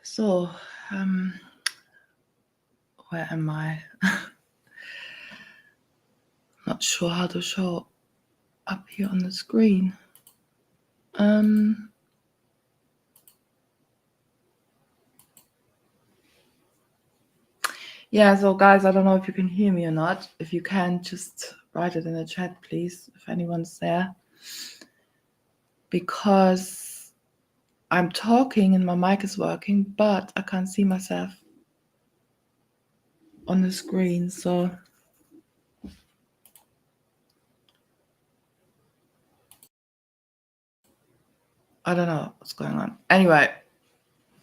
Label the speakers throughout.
Speaker 1: So, where am I? Not sure how to show up here on the screen. Yeah, so guys, I don't know if you can hear me or not. If you can, just write it in the chat, please, if anyone's there. Because I'm talking and my mic is working, but I can't see myself on the screen, so I don't know what's going on. Anyway,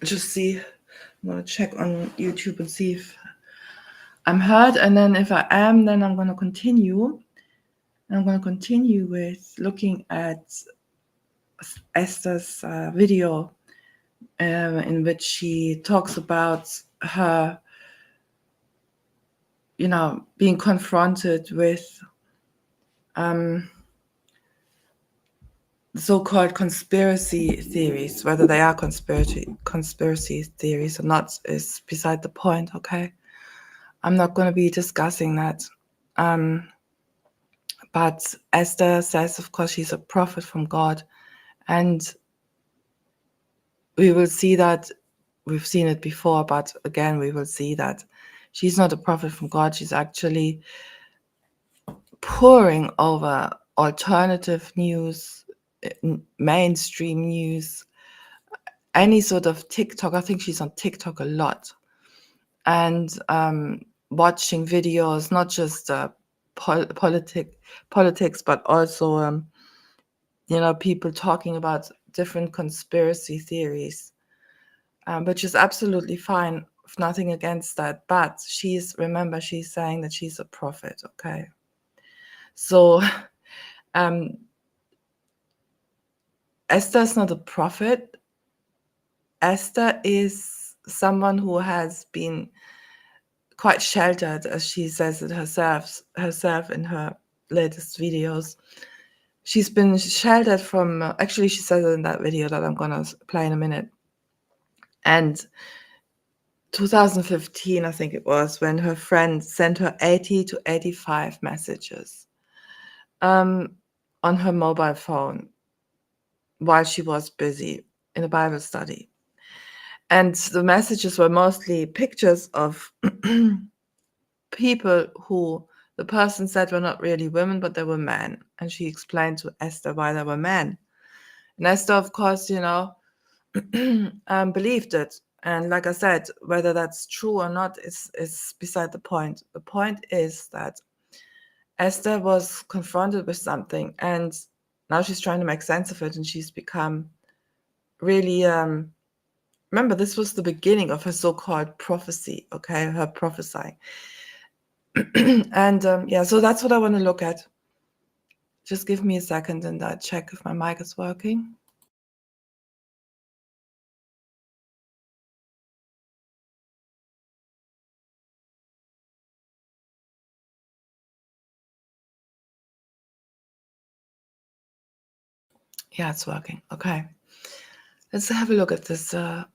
Speaker 1: just see. I'm gonna check on YouTube and see if I'm heard, and then if I am, then I'm gonna continue. And I'm gonna continue with looking at Esther's video in which she talks about her, being confronted with so-called conspiracy theories. Whether they are conspiracy theories or not is beside the point, okay? I'm not going to be discussing that. But Esther says, of course, she's a prophet from God. And we will see that, we've seen it before, but again, we will see that she's not a prophet from God. She's actually pouring over alternative news, mainstream news, any sort of TikTok. I think she's on TikTok a lot. And watching videos, not just politics, but also, people talking about different conspiracy theories, which is absolutely fine. Nothing against that. But remember, she's saying that she's a prophet, okay? So Esther's not a prophet. Esther is someone who has been quite sheltered, as she says it herself in her latest videos. She's been sheltered from, actually she says it in that video that I'm gonna play in a minute. And 2015, I think it was, when her friend sent her 80 to 85 messages on her mobile phone while she was busy in a Bible study. And the messages were mostly pictures of people who the person said were not really women, but they were men. And she explained to Esther why they were men. And Esther, of course, believed it. And like I said, whether that's true or not is beside the point. The point is that Esther was confronted with something, and now she's trying to make sense of it, and she's become really, remember, this was the beginning of her so-called prophecy, okay, her prophesying. And so that's what I want to look at. Just give me a second and I'll check if my mic is working. Yeah, it's working. Okay. Let's have a look at this. Right.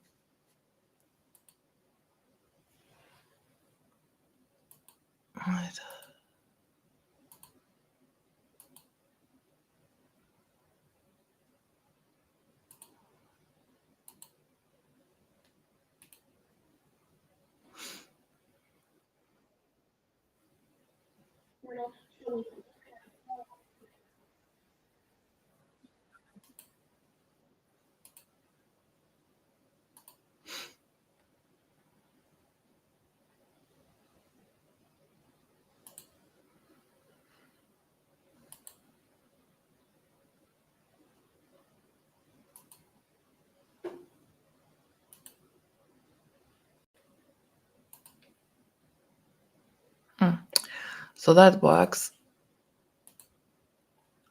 Speaker 1: So that works.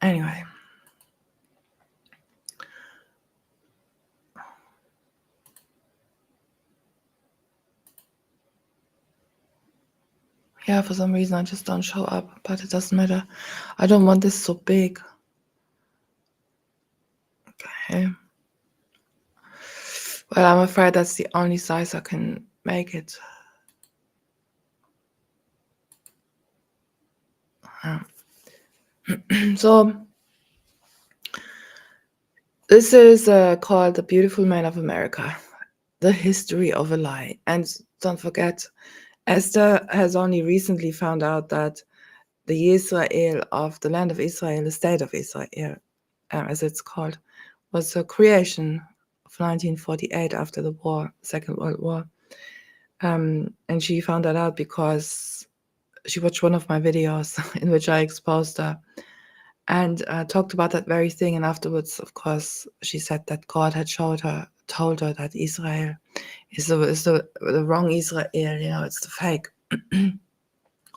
Speaker 1: Anyway. Yeah, for some reason I just don't show up, but it doesn't matter. I don't want this so big. Okay. But I'm afraid that's the only size I can make it. So this is called The Beautiful Man of America, The History of a Lie. And don't forget, Esther has only recently found out that the Israel of the land of Israel, the state of Israel, as it's called, was a creation of 1948 after the war, Second World War. And she found that out because she watched one of my videos in which I exposed her and talked about that very thing. And afterwards, of course, she said that God had told her that Israel is the wrong Israel, it's the fake.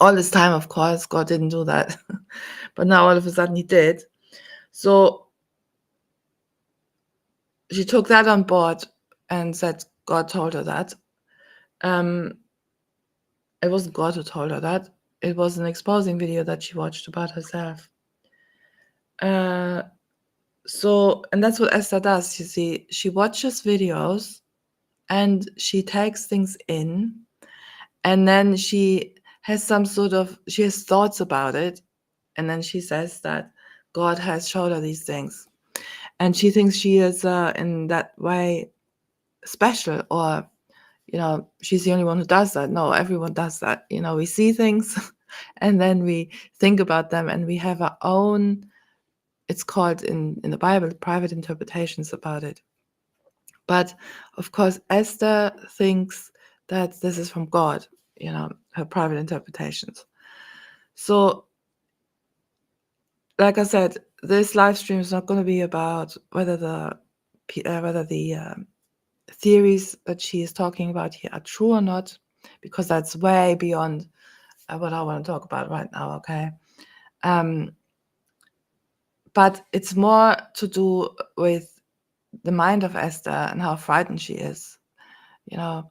Speaker 1: All this time, of course, God didn't do that. But now all of a sudden he did. So she took that on board and said God told her that. It wasn't God who told her that. It was an exposing video that she watched about herself. So, and that's what Esther does. You see, she watches videos and she takes things in, and then she has she has thoughts about it, and then she says that God has showed her these things. And she thinks she is in that way special, or she's the only one who does that. No, everyone does that. We see things and then we think about them, and we have our own, it's called in the Bible, private interpretations about it. But of course, Esther thinks that this is from God, her private interpretations. So, like I said, this live stream is not going to be about whether the theories that she is talking about here are true or not, because that's way beyond what I want to talk about right now, okay? But it's more to do with the mind of Esther and how frightened she is. When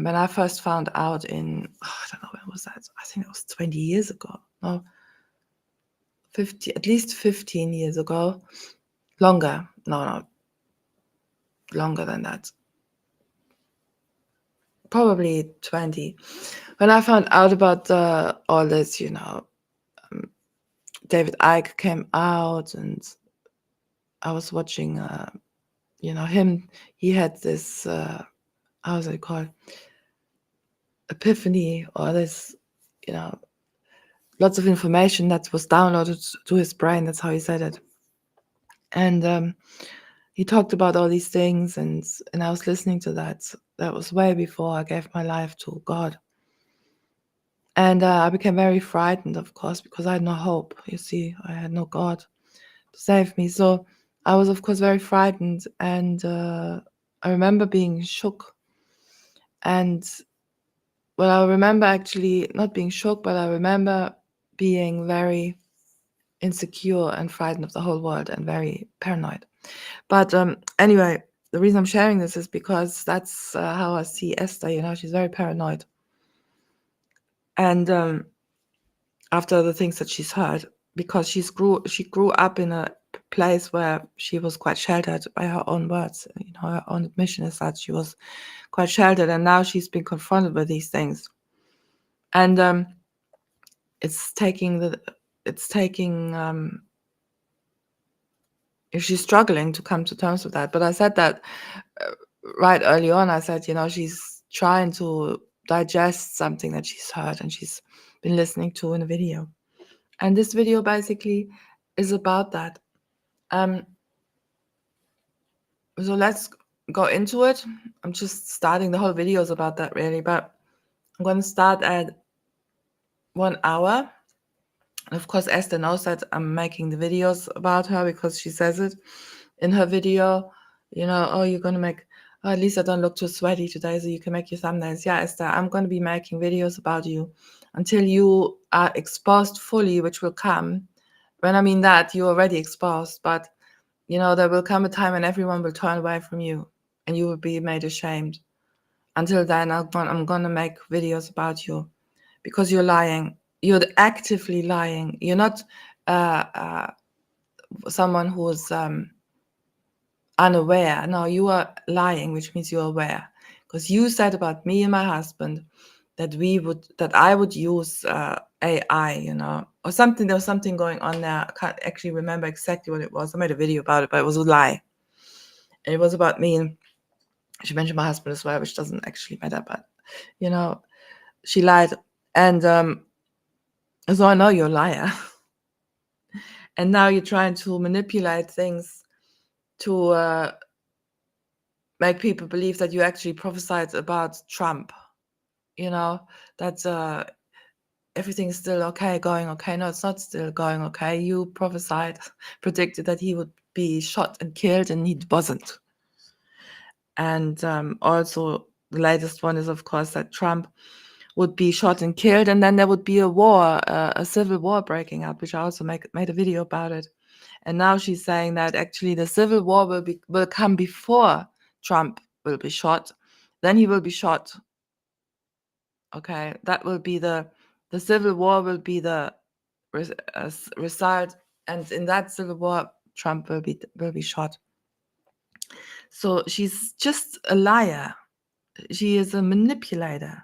Speaker 1: I first found out I don't know, when was that? I think it was 20 years ago. No, 50, at least 15 years ago. Longer. No, longer than that. Probably 20. When I found out about all this, David Icke came out, and I was watching, him. He had this, how's it called? Epiphany, or this, lots of information that was downloaded to his brain. That's how he said it. And he talked about all these things, and I was listening to that. That was way before I gave my life to God. And I became very frightened, of course, because I had no hope. You see, I had no God to save me. So I was, of course, very frightened. And I remember being shook. And I remember actually not being shook, but I remember being very insecure and frightened of the whole world and very paranoid. But anyway, the reason I'm sharing this is because that's how I see Esther. She's very paranoid. And after the things that she's heard, because she grew up in a place where she was quite sheltered, by her own words. Her own admission is that she was quite sheltered, and now she's been confronted with these things. And it's taking if she's struggling to come to terms with that. But I said that right early on. I said, she's trying to digest something that she's heard and she's been listening to in a video. And this video basically is about that. So let's go into it. I'm just starting. The whole video is about that, really, but I'm going to start at 1 hour. And of course, Esther knows that I'm making the videos about her, because she says it in her video. Oh, you're going to make, oh, at least I don't look too sweaty today, so you can make your thumbnails. Yeah, Esther, I'm going to be making videos about you until you are exposed fully, which will come. When I mean that, you're already exposed, but there will come a time when everyone will turn away from you and you will be made ashamed. Until then, I'm going to make videos about you, because you're lying. You're actively lying. You're not someone who's unaware. No, you are lying, which means you're aware. Because you said about me and my husband that I would use AI, you know, or something. There was something going on there. I can't actually remember exactly what it was. I made a video about it, but it was a lie. And it was about me. And she mentioned my husband as well, which doesn't actually matter, but you know, she lied. And so I know you're a liar. And now you're trying to manipulate things to make people believe that you actually prophesied about Trump. You know, that everything's still okay, going okay. No, it's not still going okay. You prophesied, predicted that he would be shot and killed, and he wasn't. And also, the latest one is, of course, that Trump would be shot and killed, and then there would be a war, a civil war breaking out, which I also made a video about it. And now she's saying that actually the civil war will come before Trump will be shot. Then he will be shot. Okay, that will be the civil war will be the result, and in that civil war, Trump will be shot. So she's just a liar. She is a manipulator.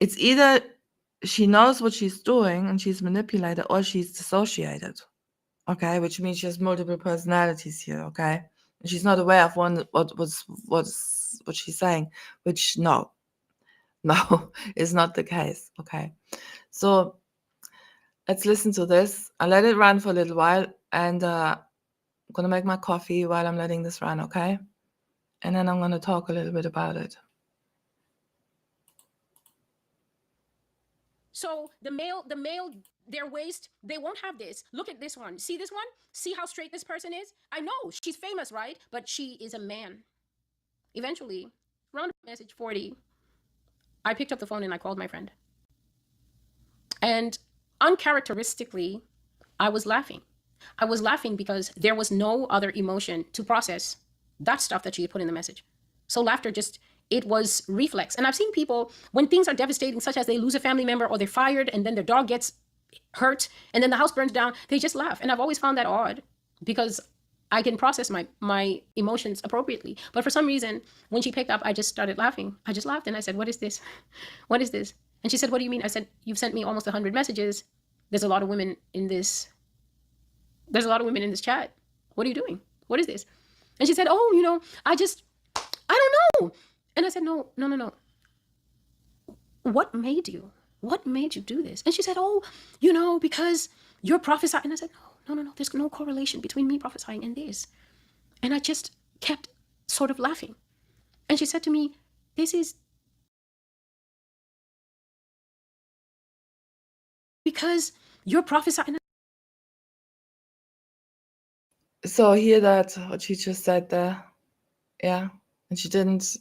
Speaker 1: It's either she knows what she's doing and she's manipulated, or she's dissociated. Okay, which means she has multiple personalities here. Okay, and she's not aware of what she's saying, which no is not the case. Okay, so let's listen to this. I'll let it run for a little while, and I'm gonna make my coffee while I'm letting this run. Okay, and then I'm gonna talk a little bit about it.
Speaker 2: So the male, their waist, they won't have this. Look at this one. See this one? See how straight this person is? I know she's famous, right? But she is a man. Eventually, around message 40, I picked up the phone and I called my friend. And uncharacteristically, I was laughing. I was laughing because there was no other emotion to process that stuff that she had put in the message. So laughter just, it was reflex. And I've seen people, when things are devastating, such as they lose a family member or they're fired and then their dog gets hurt and then the house burns down, they just laugh. And I've always found that odd because I can process my emotions appropriately. But for some reason, when she picked up, I just started laughing. I just laughed and I said, "What is this? What is this?" And she said, "What do you mean?" I said, "You've sent me almost 100 messages. There's a lot of women in this. There's a lot of women in this chat. What are you doing? What is this?" And she said, "Oh, you know, I don't know." And I said, "No. What made you? What made you do this?" And she said, "Oh, you know, because you're prophesying." And I said, No. There's no correlation between me prophesying and this. And I just kept sort of laughing. And she said to me, "This is because you're prophesying."
Speaker 1: So hear that what she just said there, yeah, and she didn't.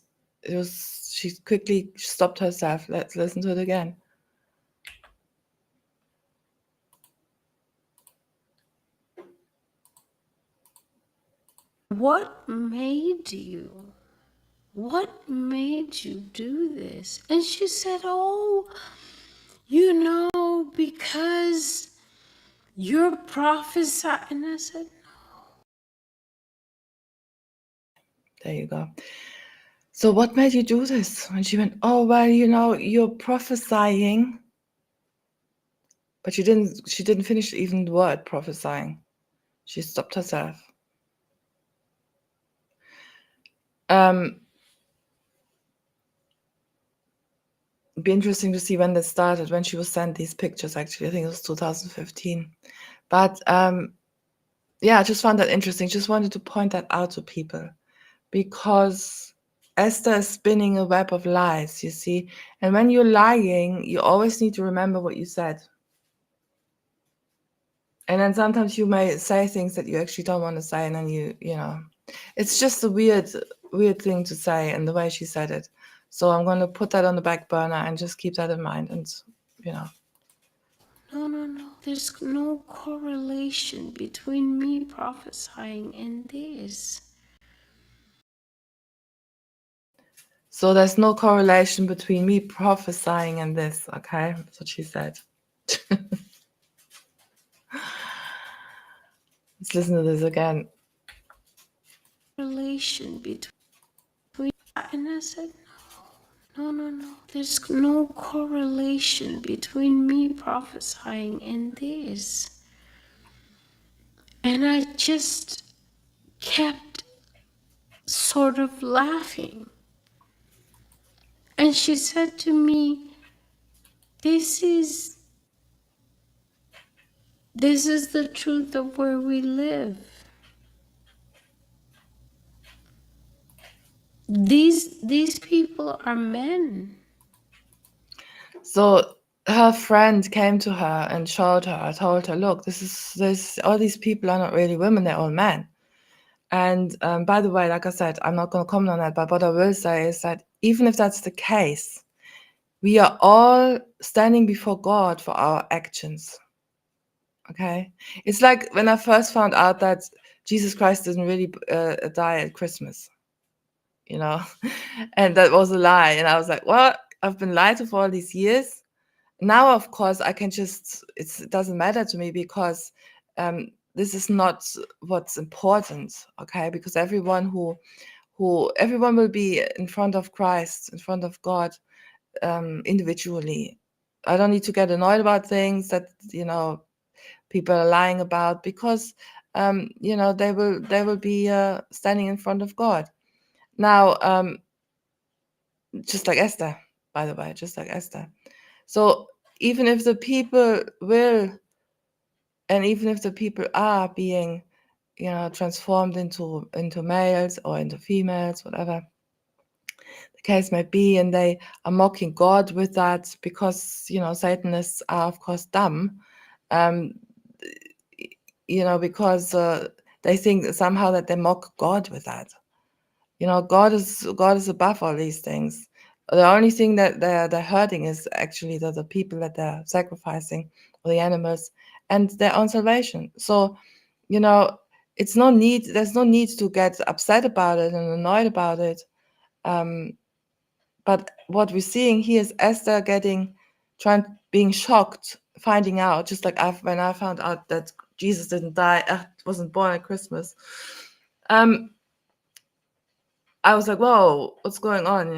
Speaker 1: She quickly stopped herself. Let's listen to it again.
Speaker 2: What made you? What made you do this? And she said, "Oh, you know, because you're prophesying." And I said,
Speaker 1: There you go. So what made you do this? And she went, "Oh, well, you know, you're prophesying." But she didn't finish even the word prophesying. She stopped herself. It'd be interesting to see when that started, when she was sent these pictures, actually. I think it was 2015. But yeah, I just found that interesting. Just wanted to point that out to people, because Esther is spinning a web of lies, you see. And when you're lying, you always need to remember what you said. And then sometimes you may say things that you actually don't want to say, and then you know, it's just a weird thing to say, and the way she said it. So I'm going to put that on the back burner and just keep that in mind, and you know.
Speaker 2: No. There's no correlation between me prophesying and this.
Speaker 1: So there's no correlation between me prophesying and this, okay? That's what she said. Let's listen to this again.
Speaker 2: correlation between, and I said, no, there's no correlation between me prophesying and this. And I just kept sort of laughing. And she said to me, this is the truth of where we live. These people are men.
Speaker 1: So her friend came to her and told her, look, all these people are not really women, they're all men. And by the way, like I said, I'm not going to comment on that, but what I will say is that even if that's the case, we are all standing before God for our actions. Okay? It's like when I first found out that Jesus Christ didn't really die at Christmas, and that was a lie. And I was like, well, I've been lied to for all these years. Now, of course, I can it doesn't matter to me because this is not what's important, okay? Because everyone everyone will be in front of Christ, in front of God, individually. I don't need to get annoyed about things that people are lying about, because they will be standing in front of God. Now, just like Esther, by the way, just like Esther. So even if the people will, and even if the people are being, transformed into males or into females, whatever the case may be, and they are mocking God with that, because Satanists are of course dumb, because they think somehow that they mock God with that. God is above all these things. The only thing that they're hurting is actually the people that they're sacrificing, or the animals, and their own salvation. So, there's no need to get upset about it and annoyed about it. But what we're seeing here is Esther being shocked, finding out, just like when I found out that Jesus didn't die, wasn't born at Christmas. I was like, whoa, what's going on,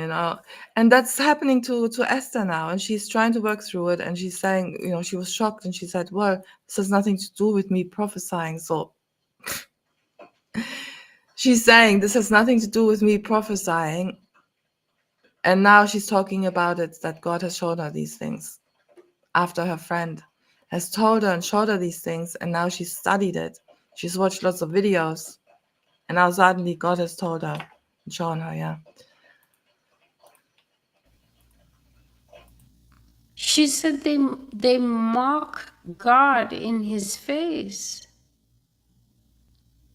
Speaker 1: And that's happening to Esther now, and she's trying to work through it, and she's saying, she was shocked, and she said, well, this has nothing to do with me prophesying. So she's saying this has nothing to do with me prophesying, and now she's talking about it, that God has shown her these things after her friend has told her and showed her these things, and now she's studied it. She's watched lots of videos, and now suddenly God has told her and shown her, yeah.
Speaker 2: She said they mock God in his face.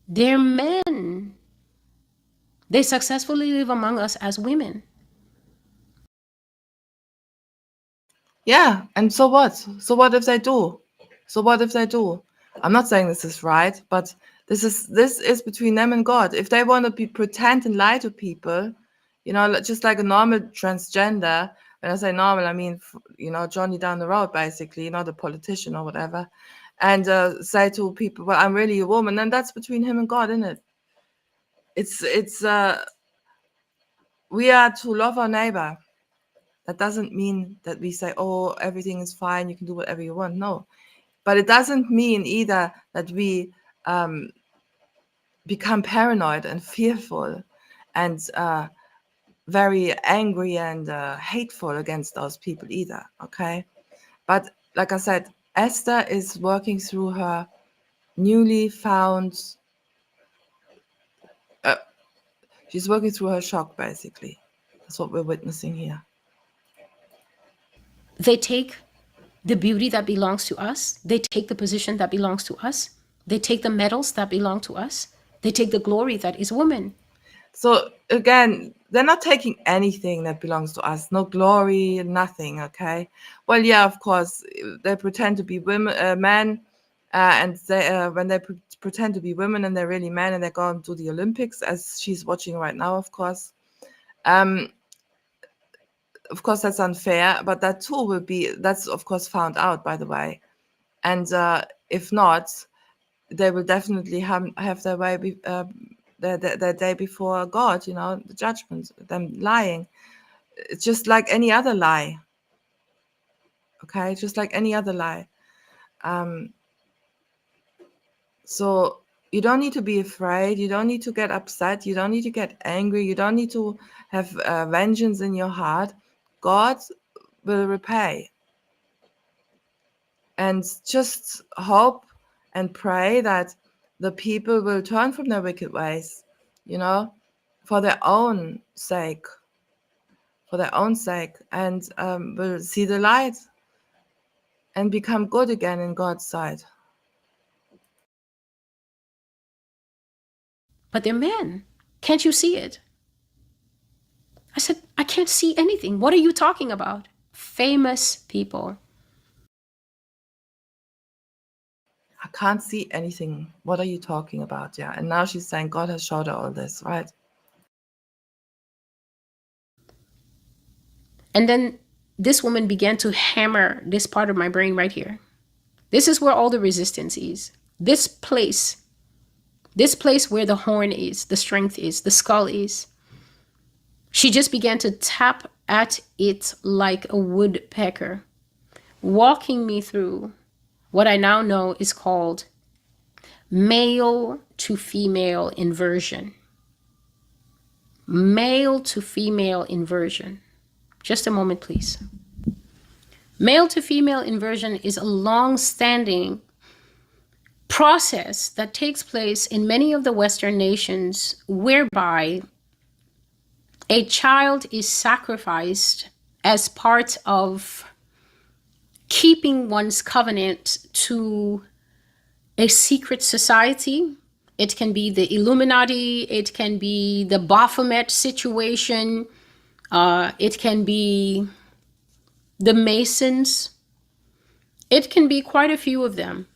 Speaker 2: They're men. They successfully live among us as women.
Speaker 1: Yeah, and so what? So what if they do? I'm not saying this is right, but this is between them and God. If they want to pretend and lie to people, just like a normal transgender. When I say normal, I mean, Johnny down the road, basically, the politician or whatever, and say to people, well, I'm really a woman, and that's between him and God, isn't it? It's we are to love our neighbor. That doesn't mean that we say, oh, everything is fine, you can do whatever you want. No. But it doesn't mean either that we become paranoid and fearful and very angry and hateful against those people either, okay? But like I said, Esther is working through her newly found, she's working through her shock, basically. That's what we're witnessing here.
Speaker 2: They take the beauty that belongs to us. They take the position that belongs to us. They take the medals that belong to us. They take the glory that is woman.
Speaker 1: So again, they're not taking anything that belongs to us. No glory, nothing, okay? Well, yeah, of course, they pretend to be men, and they, when they pretend to be women and they're really men, and they go and do the Olympics, as she's watching right now, of course. Of course, that's unfair, but that too that's of course found out, by the way. And if not, they will definitely have their way their day before God, the judgment, them lying. It's just like any other lie. Okay, just like any other lie. So you don't need to be afraid. You don't need to get upset. You don't need to get angry. You don't need to have vengeance in your heart. God will repay. And just hope and pray that the people will turn from their wicked ways, for their own sake, and will see the light and become good again in God's sight.
Speaker 2: But they're men. Can't you see it? I said, I can't see anything. What are you talking about? Famous people.
Speaker 1: I can't see anything. What are you talking about? Yeah. And now she's saying God has showed her all this, right?
Speaker 2: And then this woman began to hammer this part of my brain right here. This is where all the resistance is. This place where the horn is, the strength is, the skull is. She just began to tap at it like a woodpecker, walking me through what I now know is called male to female inversion. Male to female inversion. Just a moment, please. Male to female inversion is a long-standing process that takes place in many of the Western nations whereby a child is sacrificed as part of keeping one's covenant to a secret society. It can be the Illuminati, it can be the Baphomet situation, it can be the Masons. It can be quite a few of them.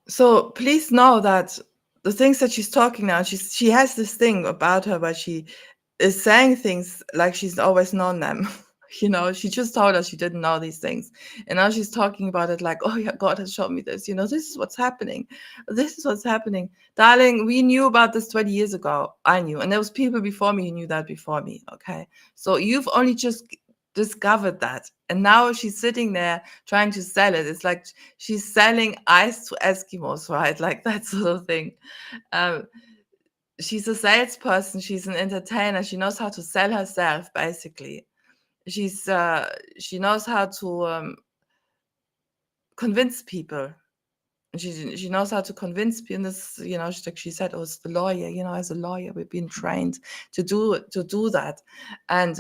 Speaker 1: So please know that the things that she's talking now, she has this thing about her where she is saying things like she's always known them. She just told us she didn't know these things. And now she's talking about it like, oh yeah, God has shown me this. This is what's happening. This is what's happening. Darling, we knew about this 20 years ago. I knew. And there was people before me who knew that before me. Okay. So you've only just discovered that. And now she's sitting there trying to sell it. It's like she's selling ice to Eskimos, right? Like that sort of thing. She's a salesperson. She's an entertainer. She knows how to sell herself, basically. She knows how to convince people. She knows how to convince people. And this, she said, "Oh, it's the lawyer." As a lawyer, we've been trained to do that, and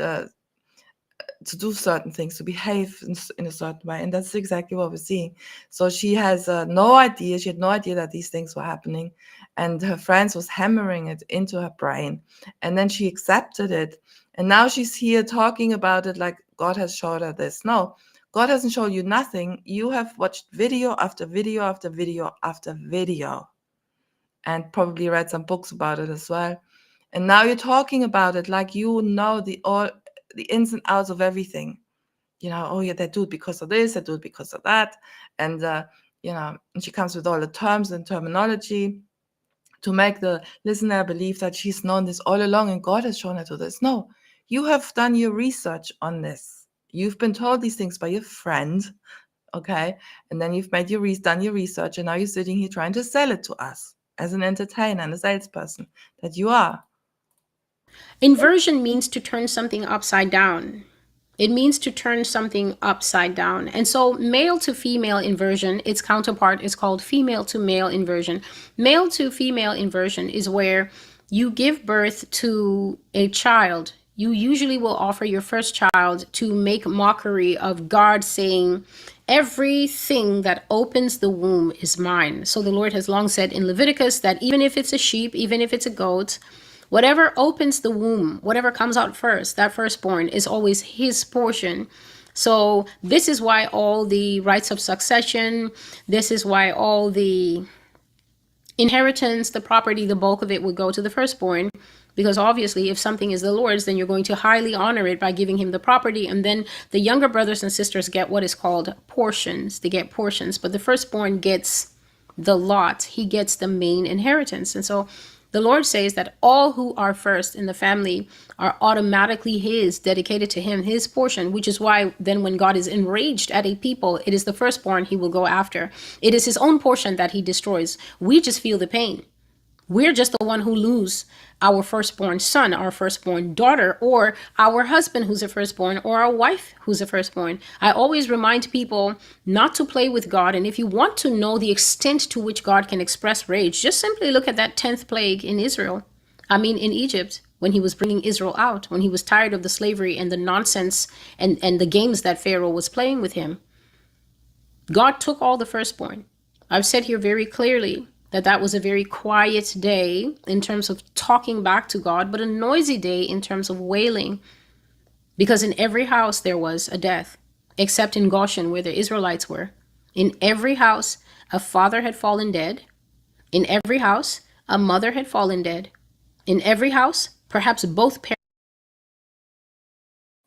Speaker 1: to do certain things, to behave in a certain way, and that's exactly what we're seeing. So she has no idea. She had no idea that these things were happening, and her friends was hammering it into her brain, and then she accepted it. And now she's here talking about it like God has showed her this. No, God hasn't shown you nothing. You have watched video after video after video after video, and probably read some books about it as well. And now you're talking about it like you know the ins and outs of everything. Oh yeah, they do it because of this, they do it because of that. And and she comes with all the terms and terminology to make the listener believe that she's known this all along and God has shown her to this. No, you have done your research on this. You've been told these things by your friend, okay? And then you've done your research, and now you're sitting here trying to sell it to us as an entertainer and a salesperson that you are.
Speaker 2: Inversion means to turn something upside down. It means to turn something upside down. And so male to female inversion, its counterpart is called female to male inversion. Male to female inversion is where you give birth to a child. You usually will offer your first child to make mockery of God, saying, everything that opens the womb is mine. So the Lord has long said in Leviticus that even if it's a sheep, even if it's a goat, whatever opens the womb, whatever comes out first, that firstborn is always his portion. So this is why all the rights of succession, this is why all the inheritance, the property, the bulk of it would go to the firstborn. Because obviously, if something is the Lord's, then you're going to highly honor it by giving him the property. And then the younger brothers and sisters get what is called portions. They get portions, but the firstborn gets the lot, he gets the main inheritance. And so the Lord says that all who are first in the family are automatically his, dedicated to him, his portion, which is why then when God is enraged at a people, it is the firstborn he will go after. It is his own portion that he destroys. We just feel the pain. We're just the one who lose our firstborn son, our firstborn daughter, or our husband who's a firstborn, or our wife who's a firstborn. I always remind people not to play with God. And if you want to know the extent to which God can express rage, just simply look at that 10th plague in in Egypt, when he was bringing Israel out, when he was tired of the slavery and the nonsense and the games that Pharaoh was playing with him. God took all the firstborn. I've said here very clearly that was a very quiet day in terms of talking back to God, but a noisy day in terms of wailing. Because in every house there was a death, except in Goshen where the Israelites were. In every house, a father had fallen dead. In every house, a mother had fallen dead. In every house, perhaps both parents.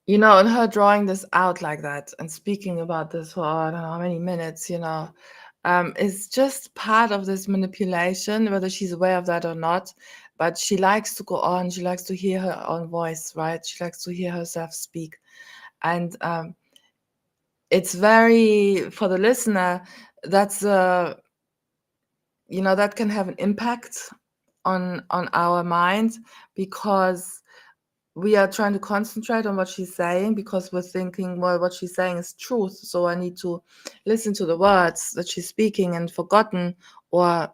Speaker 1: And her drawing this out like that and speaking about this for I don't know how many minutes, is just part of this manipulation, whether she's aware of that or not. But she likes to go on. She likes to hear her own voice, right? She likes to hear herself speak. And it's very, for the listener, that's, that can have an impact on our mind, because we are trying to concentrate on what she's saying, because we're thinking, well, what she's saying is truth, so I need to listen to the words that she's speaking, and forgotten, or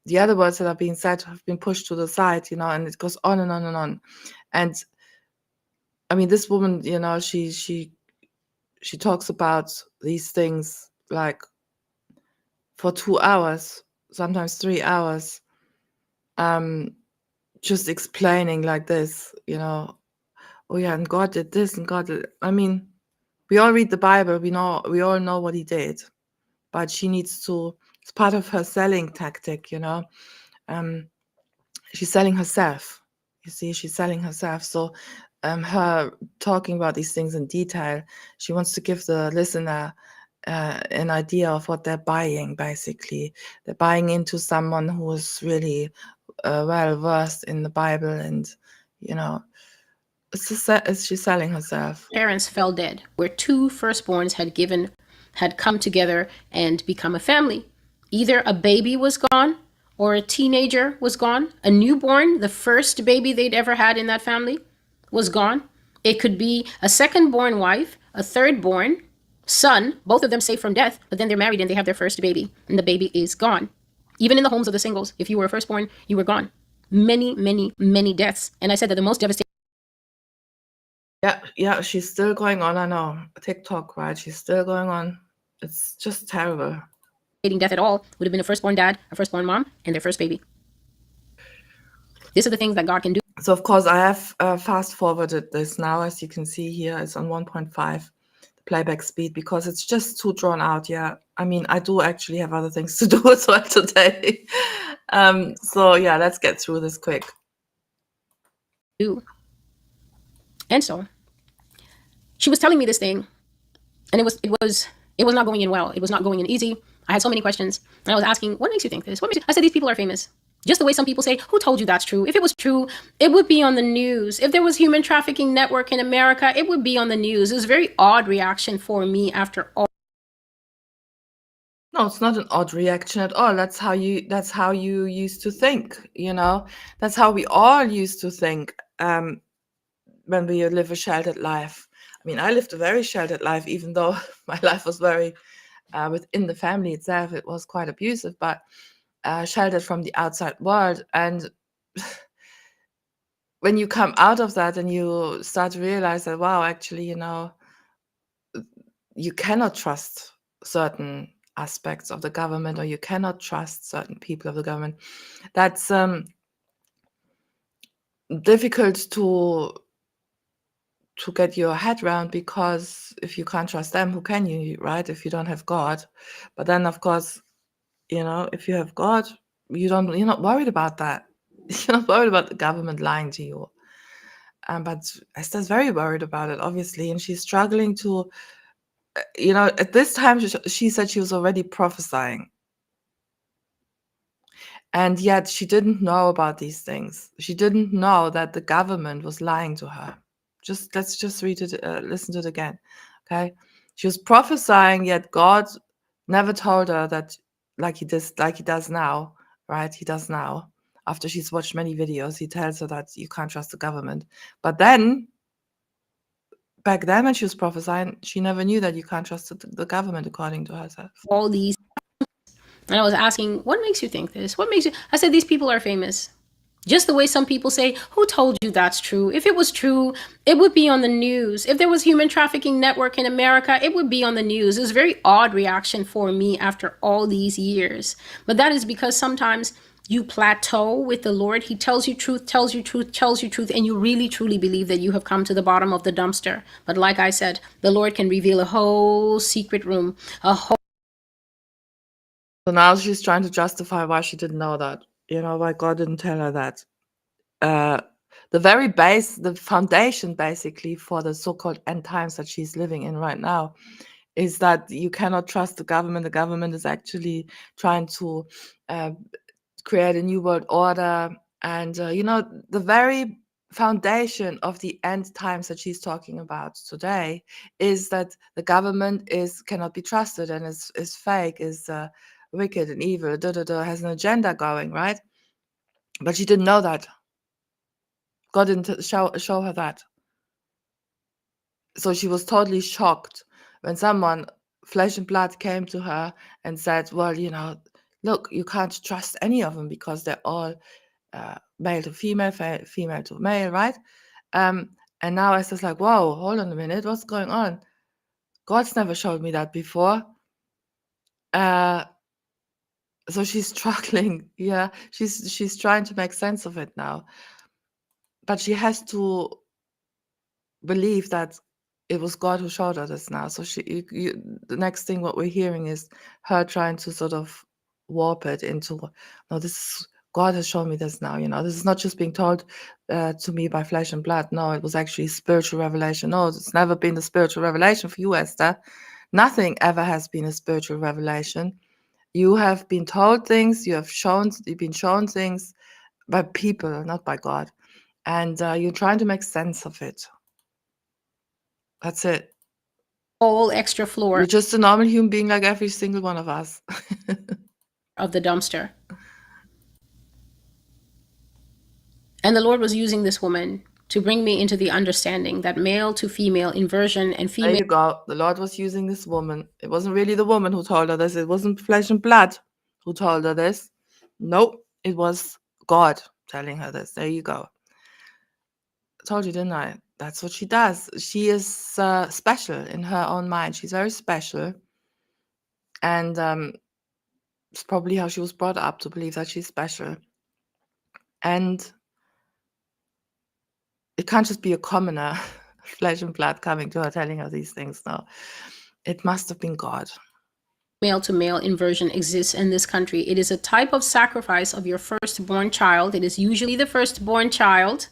Speaker 1: the other words that are being said have been pushed to the side, and it goes on and on and on. And I mean, this woman, she talks about these things like for 2 hours, sometimes 3 hours, just explaining like this, oh yeah, and God did this, and God did. I mean, we all read the Bible. We all know what he did, but she needs to. It's part of her selling tactic, she's selling herself. You see, she's selling herself. So, her talking about these things in detail, she wants to give the listener an idea of what they're buying. Basically, they're buying into someone who is really well versed in the Bible, and she's selling herself.
Speaker 2: Parents fell dead, where two firstborns had come together and become a family. Either a baby was gone or a teenager was gone. A newborn, the first baby they'd ever had in that family, was gone. It could be a second-born wife, a third-born son, both of them saved from death, but then they're married and they have their first baby, and the baby is gone. Even in the homes of the singles, if you were a firstborn, you were gone. Many, many, many deaths. And I said that the most devastating.
Speaker 1: Yeah, she's still going on. I know. TikTok, right? She's still going on. It's just terrible.
Speaker 2: Death at all would have been a firstborn dad, a firstborn mom, and their first baby. These are the things that God can do.
Speaker 1: So, of course, I have fast forwarded this now. As you can see here, it's on 1.5, the playback speed, because it's just too drawn out. Yeah, I mean, I do actually have other things to do as well today. So, yeah, let's get through this quick.
Speaker 2: And so she was telling me this thing, and it was not going in well. It was not going in easy. I had so many questions, and I was asking, what makes you think this? I said, these people are famous. Just the way some people say, who told you that's true? If it was true, it would be on the news. If there was human trafficking network in America, it would be on the news. It was a very odd reaction for me after all.
Speaker 1: No, it's not an odd reaction at all. That's how you used to think, That's how we all used to think when we live a sheltered life. I mean, I lived a very sheltered life, even though my life was very within the family itself. It was quite abusive, but sheltered from the outside world. And when you come out of that and you start to realize that, wow, actually, you cannot trust certain aspects of the government, or you cannot trust certain people of the government. That's difficult to get your head around, because if you can't trust them, who can you, right? If you don't have God. But then, of course, if you have God, you're not worried about that. You're not worried about the government lying to you. But Esther's very worried about it, obviously, and she's struggling to, at this time, she said she was already prophesying. And yet she didn't know about these things. She didn't know that the government was lying to her. Let's just read it, listen to it again. Okay. She was prophesying, yet God never told her that, like he does now, right? He does now. After she's watched many videos, he tells her that you can't trust the government. But then, back then when she was prophesying, she never knew that you can't trust the government, according to herself.
Speaker 2: All these. And I was asking, what makes you think this? What makes you? I said, these people are famous. Just the way some people say, who told you that's true? If it was true, it would be on the news. If there was human trafficking network in America, it would be on the news. It was a very odd reaction for me after all these years. But that is because sometimes you plateau with the Lord. He tells you truth, tells you truth, tells you truth, and you really truly believe that you have come to the bottom of the dumpster. But like I said, the Lord can reveal a whole secret room, a whole.
Speaker 1: So now she's trying to justify why she didn't know that, why God didn't tell her that. The very base, the foundation basically for the so-called end times that she's living in right now is that you cannot trust the government. The government is actually trying to create a new world order. And, the very foundation of the end times that she's talking about today is that the government cannot be trusted and is fake, is wicked and evil, has an agenda going, right? But she didn't know that. God didn't show her that. So she was totally shocked when someone, flesh and blood, came to her and said, well, look, you can't trust any of them because they're all male to female, female to male, right? And now Esther's like, whoa, hold on a minute, what's going on? God's never showed me that before. So she's struggling. Yeah, she's trying to make sense of it now. But she has to believe that it was God who showed her this now. So the next thing what we're hearing is her trying to sort of warp it into, no, God has shown me this now. This is not just being told to me by flesh and blood. No, it was actually spiritual revelation. No, it's never been a spiritual revelation for you, Esther. Nothing ever has been a spiritual revelation. You have been told things. You've been shown things by people, not by God, and you're trying to make sense of it. That's it.
Speaker 2: Whole extra floor.
Speaker 1: You're just a normal human being like every single one of us.
Speaker 2: Of the dumpster. And the Lord was using this woman to bring me into the understanding that male to female inversion and female.
Speaker 1: There you go. The Lord was using this woman. It wasn't really the woman who told her this. It wasn't flesh and blood who told her this. Nope. It was God telling her this. There you go. I told you, didn't I? That's what she does. She is special in her own mind. She's very special. And it's probably how she was brought up, to believe that she's special. And it can't just be a commoner, flesh and blood, coming to her telling her these things. No, it must have been God.
Speaker 2: Male to male inversion exists in this country. It is a type of sacrifice of your firstborn child. It is usually the firstborn child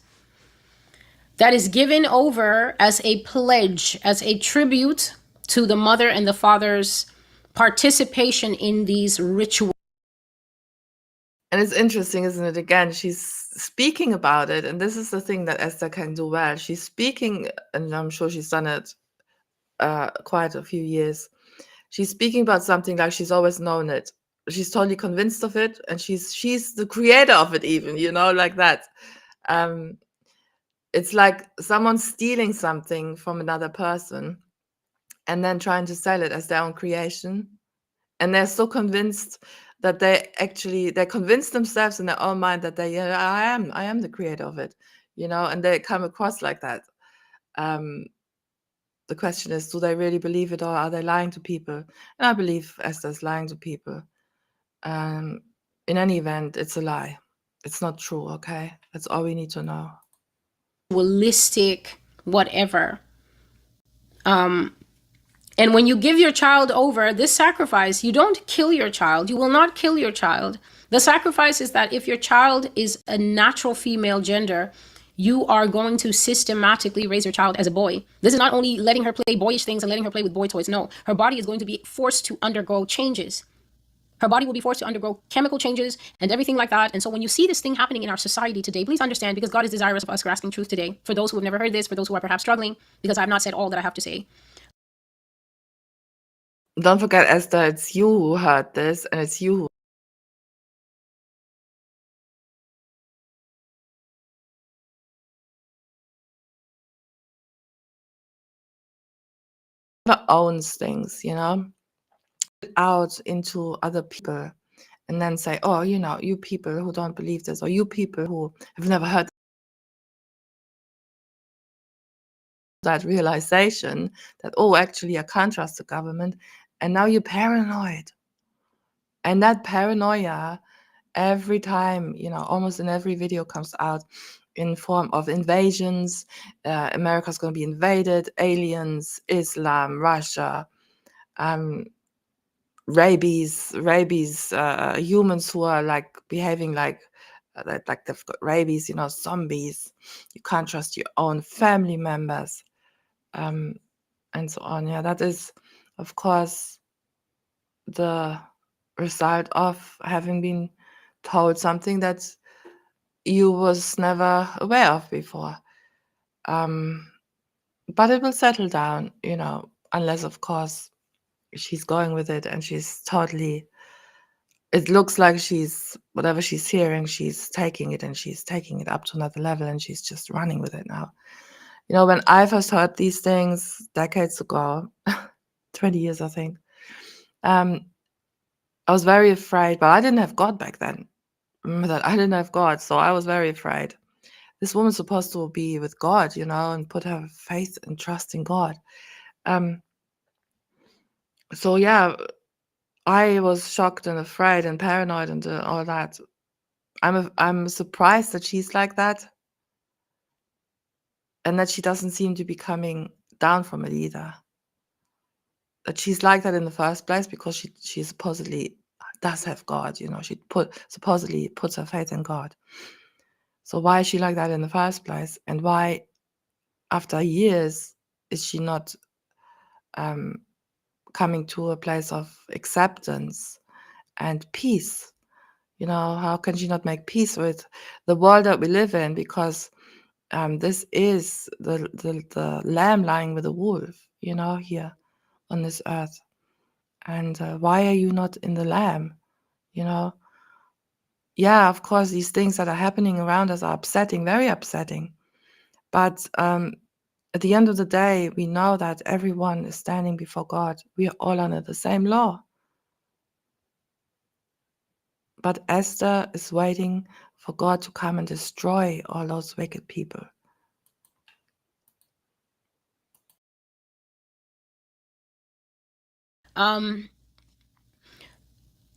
Speaker 2: that is given over as a pledge, as a tribute to the mother and the father's participation in these rituals.
Speaker 1: And it's interesting, isn't it? Again, she's speaking about it. And this is the thing that Esther can do well. She's speaking, and I'm sure she's done it quite a few years. She's speaking about something like she's always known it. She's totally convinced of it. And she's the creator of it even, like that. It's like someone stealing something from another person and then trying to sell it as their own creation. And they're so convinced that they convince themselves in their own mind that I am the creator of it, and they come across like that. The question is, do they really believe it, or are they lying to people? And I believe Esther's lying to people. In any event, it's a lie. It's not true, okay? That's all we need to know.
Speaker 2: Holistic, whatever. And when you give your child over, this sacrifice, you don't kill your child. You will not kill your child. The sacrifice is that if your child is a natural female gender, you are going to systematically raise your child as a boy. This is not only letting her play boyish things and letting her play with boy toys. No, her body is going to be forced to undergo changes. Her body will be forced to undergo chemical changes and everything like that. And so when you see this thing happening in our society today, please understand, because God is desirous of us grasping truth today. For those who have never heard this, for those who are perhaps struggling, because I have not said all that I have to say.
Speaker 1: Don't forget, Esther, it's you who heard this, and it's you who owns things, out into other people, and then say, oh, you people who don't believe this, or you people who have never heard that realization that, oh, actually I can't trust the government, and now you're paranoid. And that paranoia, every time, almost in every video comes out in form of invasions. America's going to be invaded, aliens, Islam, Russia, rabies, humans who are like behaving like they've got rabies, zombies. You can't trust your own family members, and so on. Yeah, that is, of course, the result of having been told something that you was never aware of before. But it will settle down, unless, of course, she's going with it and she's totally, it looks like whatever she's hearing, she's taking it, and she's taking it up to another level, and she's just running with it now. When I first heard these things decades ago, 20 years, I think, I was very afraid, but I didn't have God back then. Remember that I didn't have God, so I was very afraid. This woman's supposed to be with God, and put her faith and trust in God. So yeah, I was shocked and afraid and paranoid and all that. I'm surprised that she's like that, and that she doesn't seem to be coming down from it either. That she's like that in the first place because she supposedly does have God. She supposedly puts her faith in God. So why is she like that in the first place, and why, after years, is she not coming to a place of acceptance and peace? How can she not make peace with the world that we live in? Because this is the lamb lying with the wolf, here on this earth. And why are you not in the lamb? Yeah, of course, these things that are happening around us are upsetting, very upsetting. But at the end of the day, we know that everyone is standing before God. We are all under the same law. But Esther is waiting for God to come and destroy all those wicked people.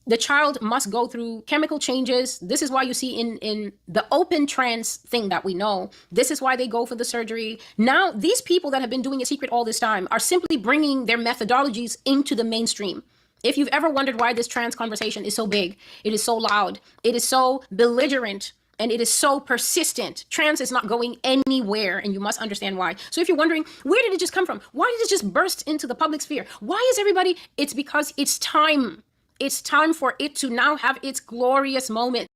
Speaker 2: The child must go through chemical changes. This is why you see in the open trance thing that we know, this is why they go for the surgery. Now, these people that have been doing it secret all this time are simply bringing their methodologies into the mainstream. If you've ever wondered why this trans conversation is so big, it is so loud, it is so belligerent, and it is so persistent. Trans is not going anywhere, and you must understand why. So if you're wondering, where did it just come from? Why did it just burst into the public sphere? Why is everybody? It's because it's time. It's time for it to now have its glorious moment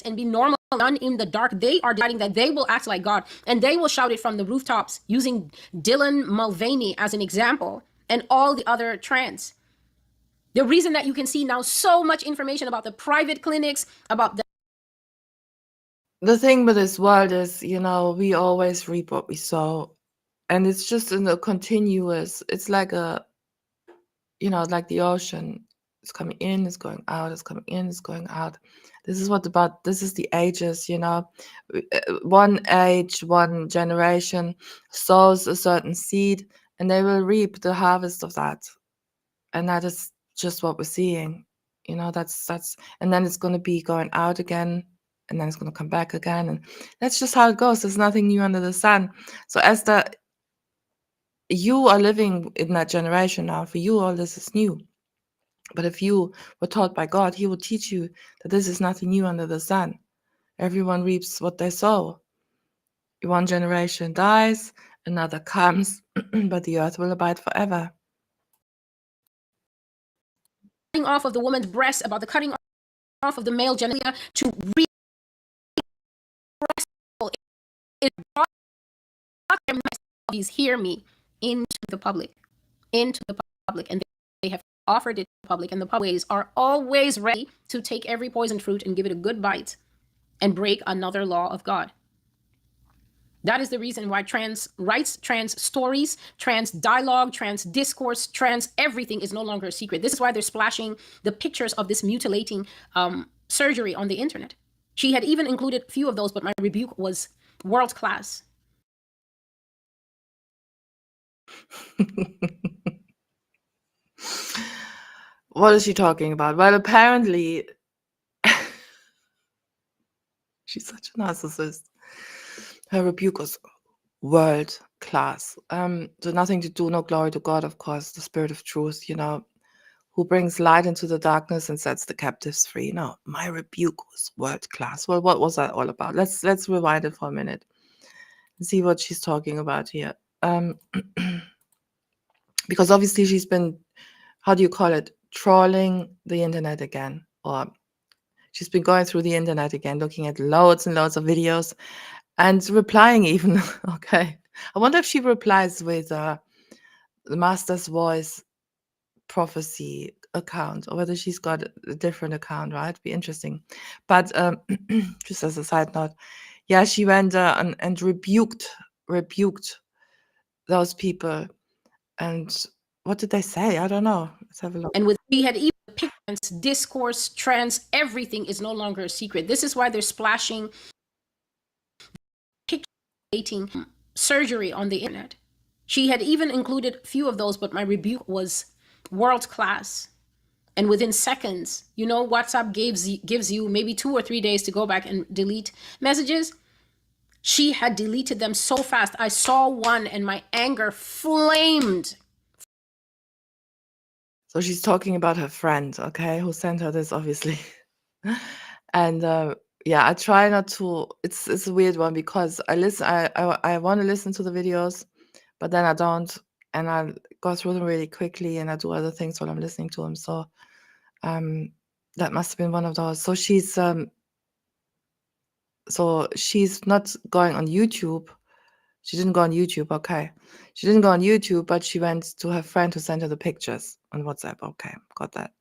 Speaker 2: and be normal. None in the dark. They are deciding that they will act like God, and they will shout it from the rooftops, using Dylan Mulvaney as an example and all the other trans. The reason that you can see now so much information about the private clinics, about
Speaker 1: the thing with this world is, we always reap what we sow, and it's just in a continuous, it's like like the ocean. It's coming in, it's going out, it's coming in, it's going out. This is the ages, one age, one generation sows a certain seed, and they will reap the harvest of that. And that is just what we're seeing. That's and then it's going to be going out again, and then it's going to come back again, and that's just how it goes. There's nothing new under the sun. So Esther, you are living in that generation now. For you, all this is new. But if you were taught by God, He will teach you that this is nothing new under the sun. Everyone reaps what they sow. One generation dies, another comes, but the earth will abide forever.
Speaker 2: off of the woman's breast, about the cutting off of the male genitalia to it brought their messages, hear me, into the public, and they have offered it to the public, and the public are always ready to take every poisoned fruit and give it a good bite and break another law of God. That is the reason why trans rights, trans stories, trans dialogue, trans discourse, trans everything is no longer a secret. This is why they're splashing the pictures of this mutilating surgery on the internet. She had even included a few of those, but my rebuke was world class.
Speaker 1: What is she talking about? Well, apparently, she's such a narcissist. Her rebuke was world class. So nothing to do, no glory to God, of course, the spirit of truth, who brings light into the darkness and sets the captives free. No, my rebuke was world class. Well, what was that all about? Let's rewind it for a minute and see what she's talking about here. Because obviously she's been, how do you call it, trawling the internet again, or she's been going through the internet again, looking at loads and loads of videos and replying even. Okay, I wonder if she replies with the Master's Voice Prophecy account, or whether she's got a different account, right? Be interesting. But just as a side note, yeah, she went and rebuked those people. And what did they say? I don't know. Let's have a look.
Speaker 2: And we had even pictures, discourse, trans, everything is no longer a secret. This is why they're splashing pictures surgery on the internet. She had even included a few of those, but my rebuke was world class. And within seconds, WhatsApp gives you maybe 2 or 3 days to go back and delete messages. She had deleted them so fast. I saw one and my anger flamed.
Speaker 1: So she's talking about her friend, okay, who sent her this, obviously. And yeah, I try not to. It's a weird one because I listen. I want to listen to the videos, but then I don't, and I go through them really quickly, and I do other things while I'm listening to them. So that must have been one of those. So she's not going on YouTube. She didn't go on YouTube. Okay, she didn't go on YouTube, but she went to her friend who sent her the pictures on WhatsApp. Okay, got that.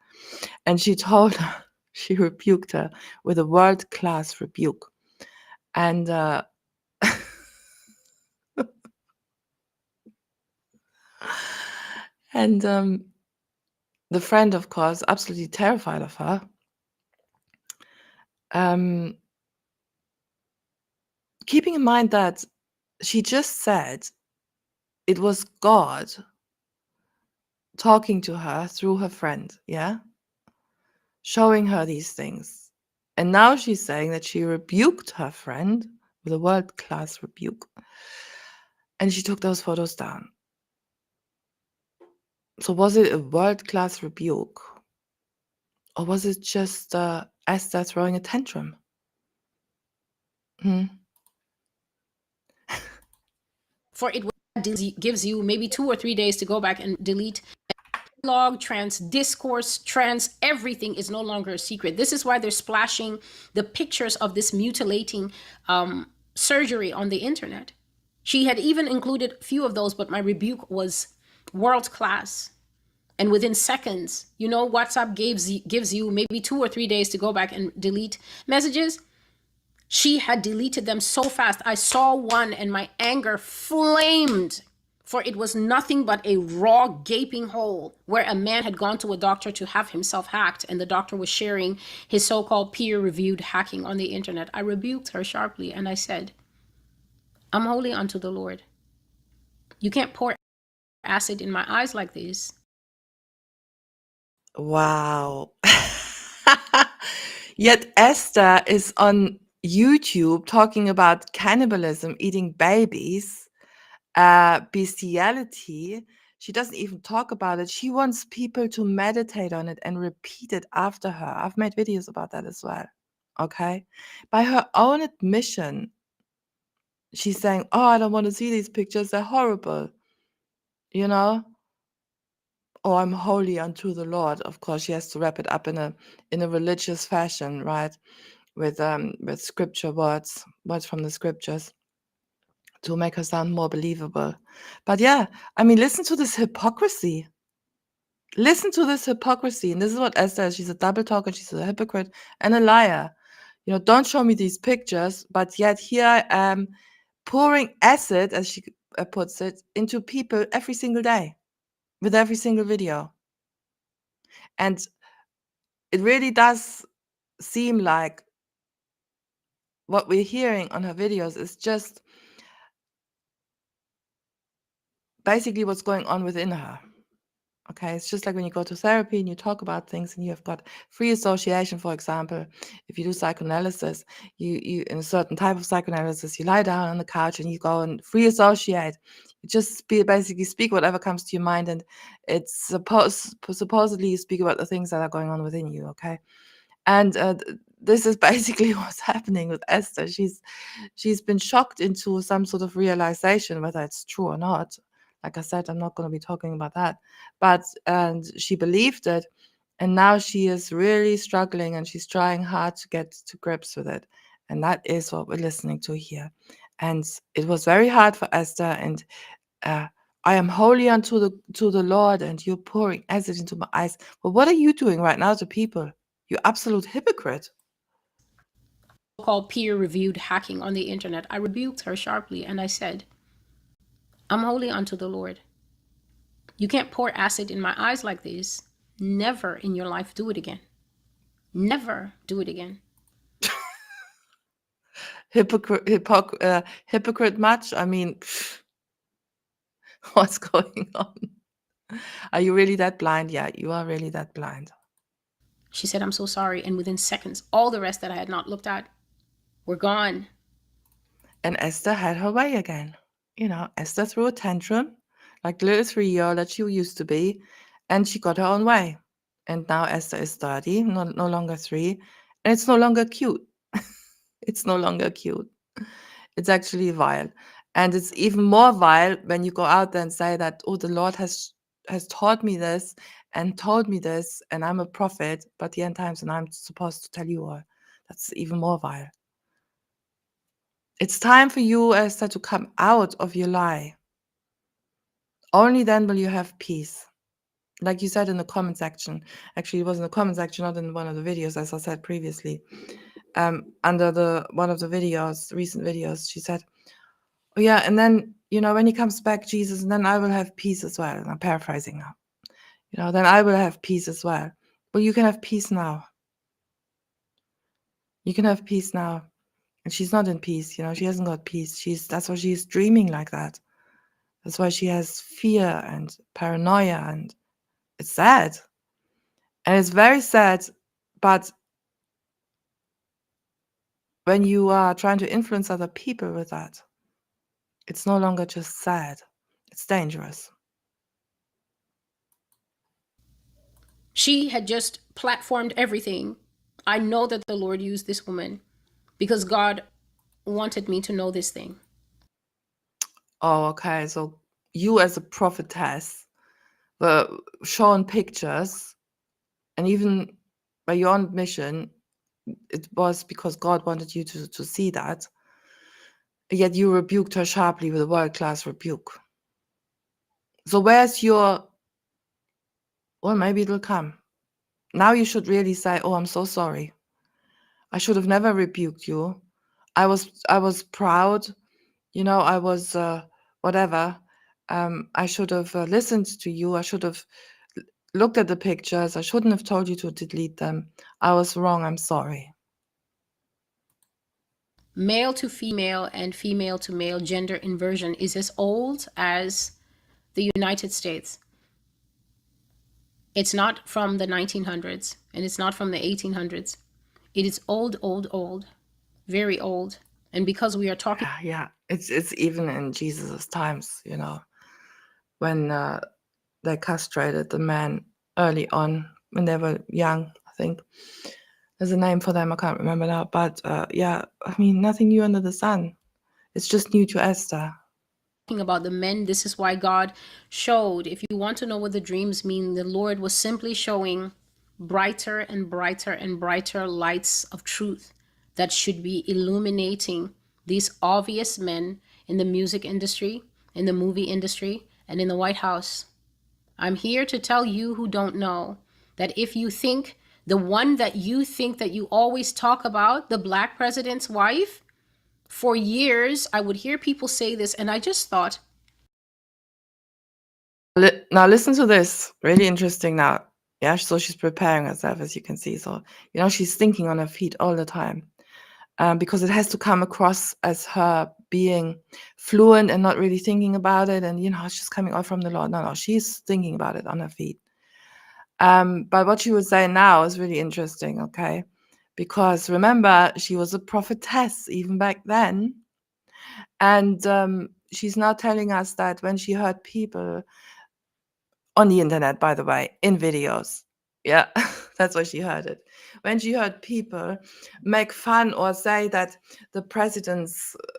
Speaker 1: And she told her, she rebuked her with a world-class rebuke. And and the friend, of course, absolutely terrified of her. Keeping in mind that she just said it was God talking to her through her friend, yeah? Showing her these things. And now she's saying that she rebuked her friend with a world-class rebuke. And she took those photos down. So was it a world-class rebuke? Or was it just Esther throwing a tantrum?
Speaker 2: For it gives you maybe 2 or 3 days to go back and delete log, trans discourse, trans everything is no longer a secret. This is why they're splashing the pictures of this mutilating surgery on the internet. She had even included a few of those, but my rebuke was world class. And within seconds, WhatsApp gives you maybe 2 or 3 days to go back and delete messages. She had deleted them so fast. I saw one and my anger flamed. For it was nothing but a raw, gaping hole where a man had gone to a doctor to have himself hacked, and the doctor was sharing his so-called peer-reviewed hacking on the internet. I rebuked her sharply, and I said, I'm holy unto the Lord. You can't pour acid in my eyes like this.
Speaker 1: Wow. Yet Esther is on YouTube talking about cannibalism, eating babies, bestiality. She doesn't even talk about it. She wants people to meditate on it and repeat it after her. I've made videos about that as well. Okay. By her own admission, she's saying, oh, I don't want to see these pictures. They're horrible. oh, I'm holy unto the Lord. Of course, she has to wrap it up in a religious fashion, right? With scripture words from the scriptures to make her sound more believable. But yeah, I mean, listen to this hypocrisy. Listen to this hypocrisy. And this is what Esther is. She's a double talker, she's a hypocrite and a liar. You know, don't show me these pictures, but yet here I am pouring acid, as she puts it, into people every single day with every single video. And it really does seem like what we're hearing on her videos is just basically what's going on within her. Okay, it's just like when you go to therapy and you talk about things and you have got free association, for example. If you do psychoanalysis, you in a certain type of psychoanalysis, you lie down on the couch and you go and free associate. You just basically speak whatever comes to your mind, and it's supposedly you speak about the things that are going on within you. Okay, and this is basically what's happening with Esther. She's been shocked into some sort of realization, whether it's true or not. Like I said, I'm not going to be talking about that. But and she believed it, and now she is really struggling, and she's trying hard to get to grips with it. And that is what we're listening to here. And it was very hard for Esther. And I am holy unto the Lord, and you're pouring acid into my eyes. But what are you doing right now to people? You absolute hypocrite.
Speaker 2: Called peer-reviewed hacking on the internet, I rebuked her sharply and I said, I'm holy unto the Lord. You can't pour acid in my eyes like this. Never in your life do it again. Never do it again.
Speaker 1: Hypocrite much? I mean, what's going on? Are you really that blind? Yeah, you are really that blind.
Speaker 2: She said, I'm so sorry. And within seconds, all the rest that I had not looked at were gone.
Speaker 1: And Esther had her way again. You know, Esther threw a tantrum like the little 3-year-old that she used to be, and she got her own way. And now Esther is 30, no longer 3, and it's no longer cute. It's no longer cute. It's actually vile. And it's even more vile when you go out there and say that, oh, the Lord has taught me this and told me this, and I'm a prophet, but the end times, and I'm supposed to tell you all. That's even more vile. It's time for you, Esther, to come out of your lie. Only then will you have peace. Like you said in the comment section. Actually, it was in the comment section, not in one of the videos, as I said previously. Under one of the videos, recent videos, she said, oh yeah, and then, you know, when he comes back, Jesus, and then I will have peace as well. And I'm paraphrasing now. You know, then I will have peace as well. Well, you can have peace now. You can have peace now. And she's not in peace, you know, she hasn't got peace. That's why she's dreaming like that. That's why she has fear and paranoia, and it's sad. And it's very sad, but when you are trying to influence other people with that, it's no longer just sad, it's dangerous.
Speaker 2: She had just platformed everything. I know that the Lord used this woman because God wanted me to know this thing.
Speaker 1: Oh, okay. So you as a prophetess were shown pictures, and even by your own admission, it was because God wanted you to see that. Yet you rebuked her sharply with a world-class rebuke. So where's your, well, maybe it'll come. Now you should really say, oh, I'm so sorry. I should have never rebuked you. I was proud, you know, I was whatever. I should have listened to you. I should have looked at the pictures. I shouldn't have told you to delete them. I was wrong. I'm sorry.
Speaker 2: Male to female and female to male gender inversion is as old as the United States. It's not from the 1900s, and it's not from the 1800s. It is old, old, old, very old. And because we are talking,
Speaker 1: Yeah, it's even in Jesus' times, you know, when they castrated the men early on when they were young. I think there's a name for them. I can't remember now, but yeah, I mean, nothing new under the sun. It's just new to Esther.
Speaker 2: about the men. This is why God showed, if you want to know what the dreams mean, the Lord was simply showing brighter and brighter and brighter lights of truth that should be illuminating these obvious men in the music industry, in the movie industry, and in the White House. I'm here to tell you who don't know that if you think the one that you think that you always talk about, the black president's wife, for years I would hear people say this, and I just thought,
Speaker 1: Now listen to this. Really interesting now. Yeah, so she's preparing herself, as you can see. So, she's thinking on her feet all the time. Because it has to come across as her being fluent and not really thinking about it. And, it's just coming out from the Lord. No, she's thinking about it on her feet. But what she would say now is really interesting, okay? Because remember, she was a prophetess even back then. And she's now telling us that when she heard people on the internet, by the way, in videos, yeah, that's why she heard it. When she heard people make fun or say that the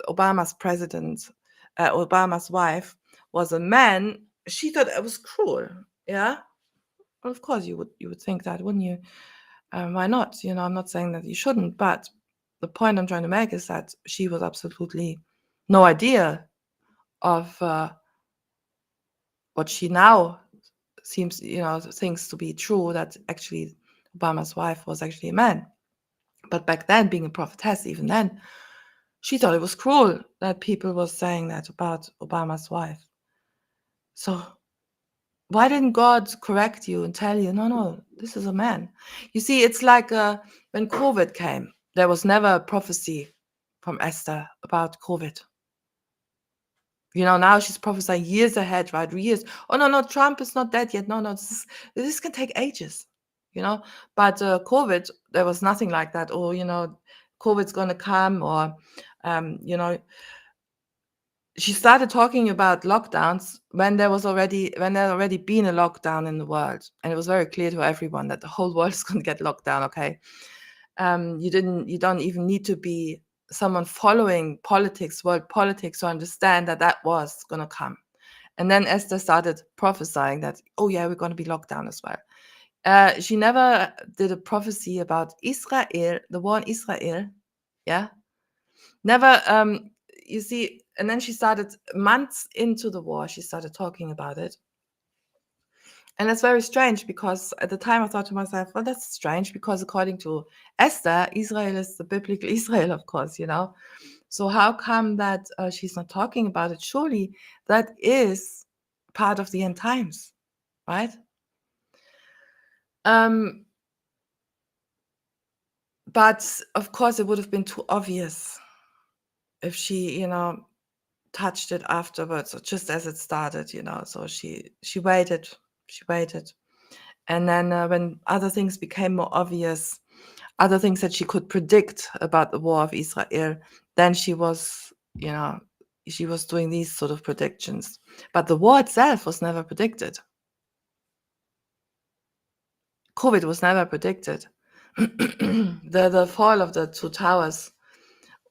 Speaker 1: Obama's wife was a man, she thought it was cruel. Yeah, well, of course you would think that, wouldn't you? Why not? I'm not saying that you shouldn't, but the point I'm trying to make is that she was absolutely no idea of what she now seems, thinks to be true, that actually Obama's wife was actually a man. But back then, being a prophetess, even then, she thought it was cruel that people were saying that about Obama's wife. So why didn't God correct you and tell you, no, this is a man? You see, it's like when COVID came, there was never a prophecy from Esther about COVID. Now she's prophesying years ahead, right? Years. Oh, no, Trump is not dead yet. No, this can take ages, But COVID, there was nothing like that. Or, COVID's going to come, or, she started talking about lockdowns when there had already been a lockdown in the world. And it was very clear to everyone that the whole world is going to get locked down, okay? You don't even need to be someone following world politics, to understand that was going to come. And then Esther started prophesying that, oh yeah, we're going to be locked down as well. She never did a prophecy about Israel, the war in Israel. Yeah, never. You see, and then she started, months into the war, she started talking about it. And that's very strange, because at the time I thought to myself, well, that's strange, because according to Esther, Israel is the biblical Israel, of course, So how come that she's not talking about it? Surely that is part of the end times, right? But of course, it would have been too obvious if she, touched it afterwards, or just as it started, So she waited. And then when other things became more obvious, other things that she could predict about the war of Israel, then she was doing these sort of predictions. But the war itself was never predicted. COVID was never predicted. The fall of the two towers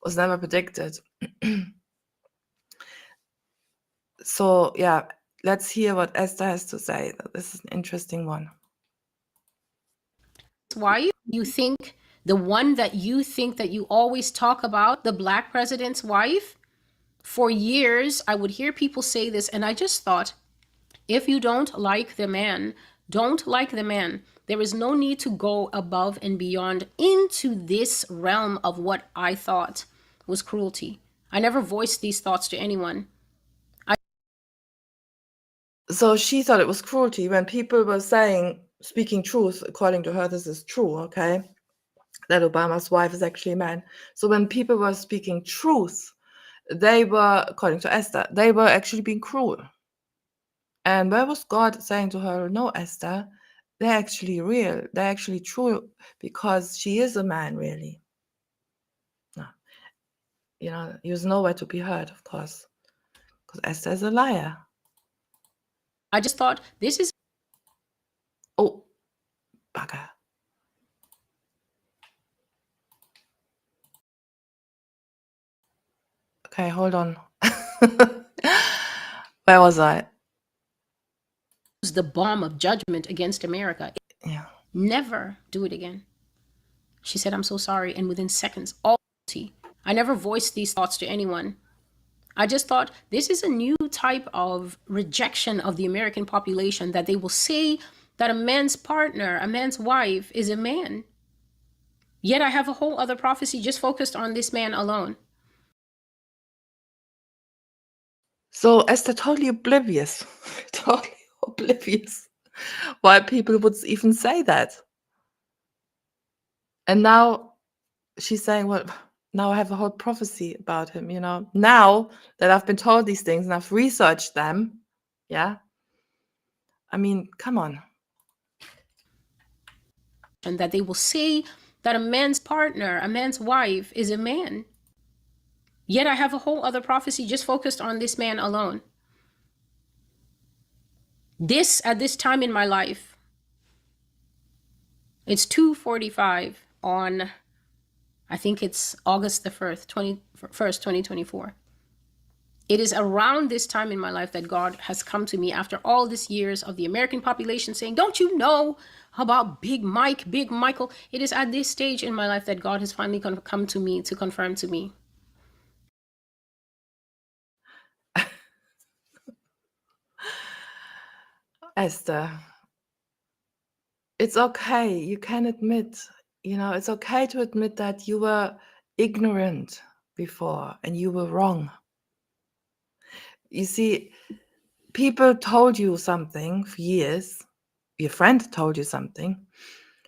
Speaker 1: was never predicted. So yeah, let's hear what Esther has to say. This is an interesting one.
Speaker 2: why you think the one that you think that you always talk about, the black president's wife, for years I would hear people say this, and I just thought, if you don't like the man, don't like the man. There is no need to go above and beyond into this realm of what I thought was cruelty. I never voiced these thoughts to anyone.
Speaker 1: So she thought it was cruelty when people were speaking truth. According to her, this is true, okay? That Obama's wife is actually a man. So when people were speaking truth, they were, according to Esther, they were actually being cruel. And where was God saying to her, no, Esther, they're actually real. They're actually true, because she is a man, really. No. He was nowhere to be heard, of course, because Esther is a liar.
Speaker 2: I just thought, this is...
Speaker 1: Oh, bugger. Okay, hold on. Where was I?
Speaker 2: The bomb of judgment against America.
Speaker 1: Yeah.
Speaker 2: Never do it again. She said, I'm so sorry. And within seconds, all guilty. I never voiced these thoughts to anyone. I just thought this is a new type of rejection of the American population, that they will say that a man's partner, a man's wife, is a man. Yet I have a whole other prophecy just focused on this man alone.
Speaker 1: So Esther totally oblivious, totally oblivious why people would even say that. And now she's saying, well, now I have a whole prophecy about him, you know. Now that I've been told these things and I've researched them, yeah. I mean, come on.
Speaker 2: And that they will say that a man's partner, a man's wife, is a man. Yet I have a whole other prophecy just focused on this man alone. This, at this time in my life, it's 2:45 on, I think it's August the 1st, 2024. It is around this time in my life that God has come to me after all these years of the American population saying, don't you know about Big Mike, Big Michael? It is at this stage in my life that God has finally come to me to confirm to me.
Speaker 1: Esther, it's okay. You can admit, you know, it's okay to admit that you were ignorant before and you were wrong. You see, people told you something for years. Your friend told you something.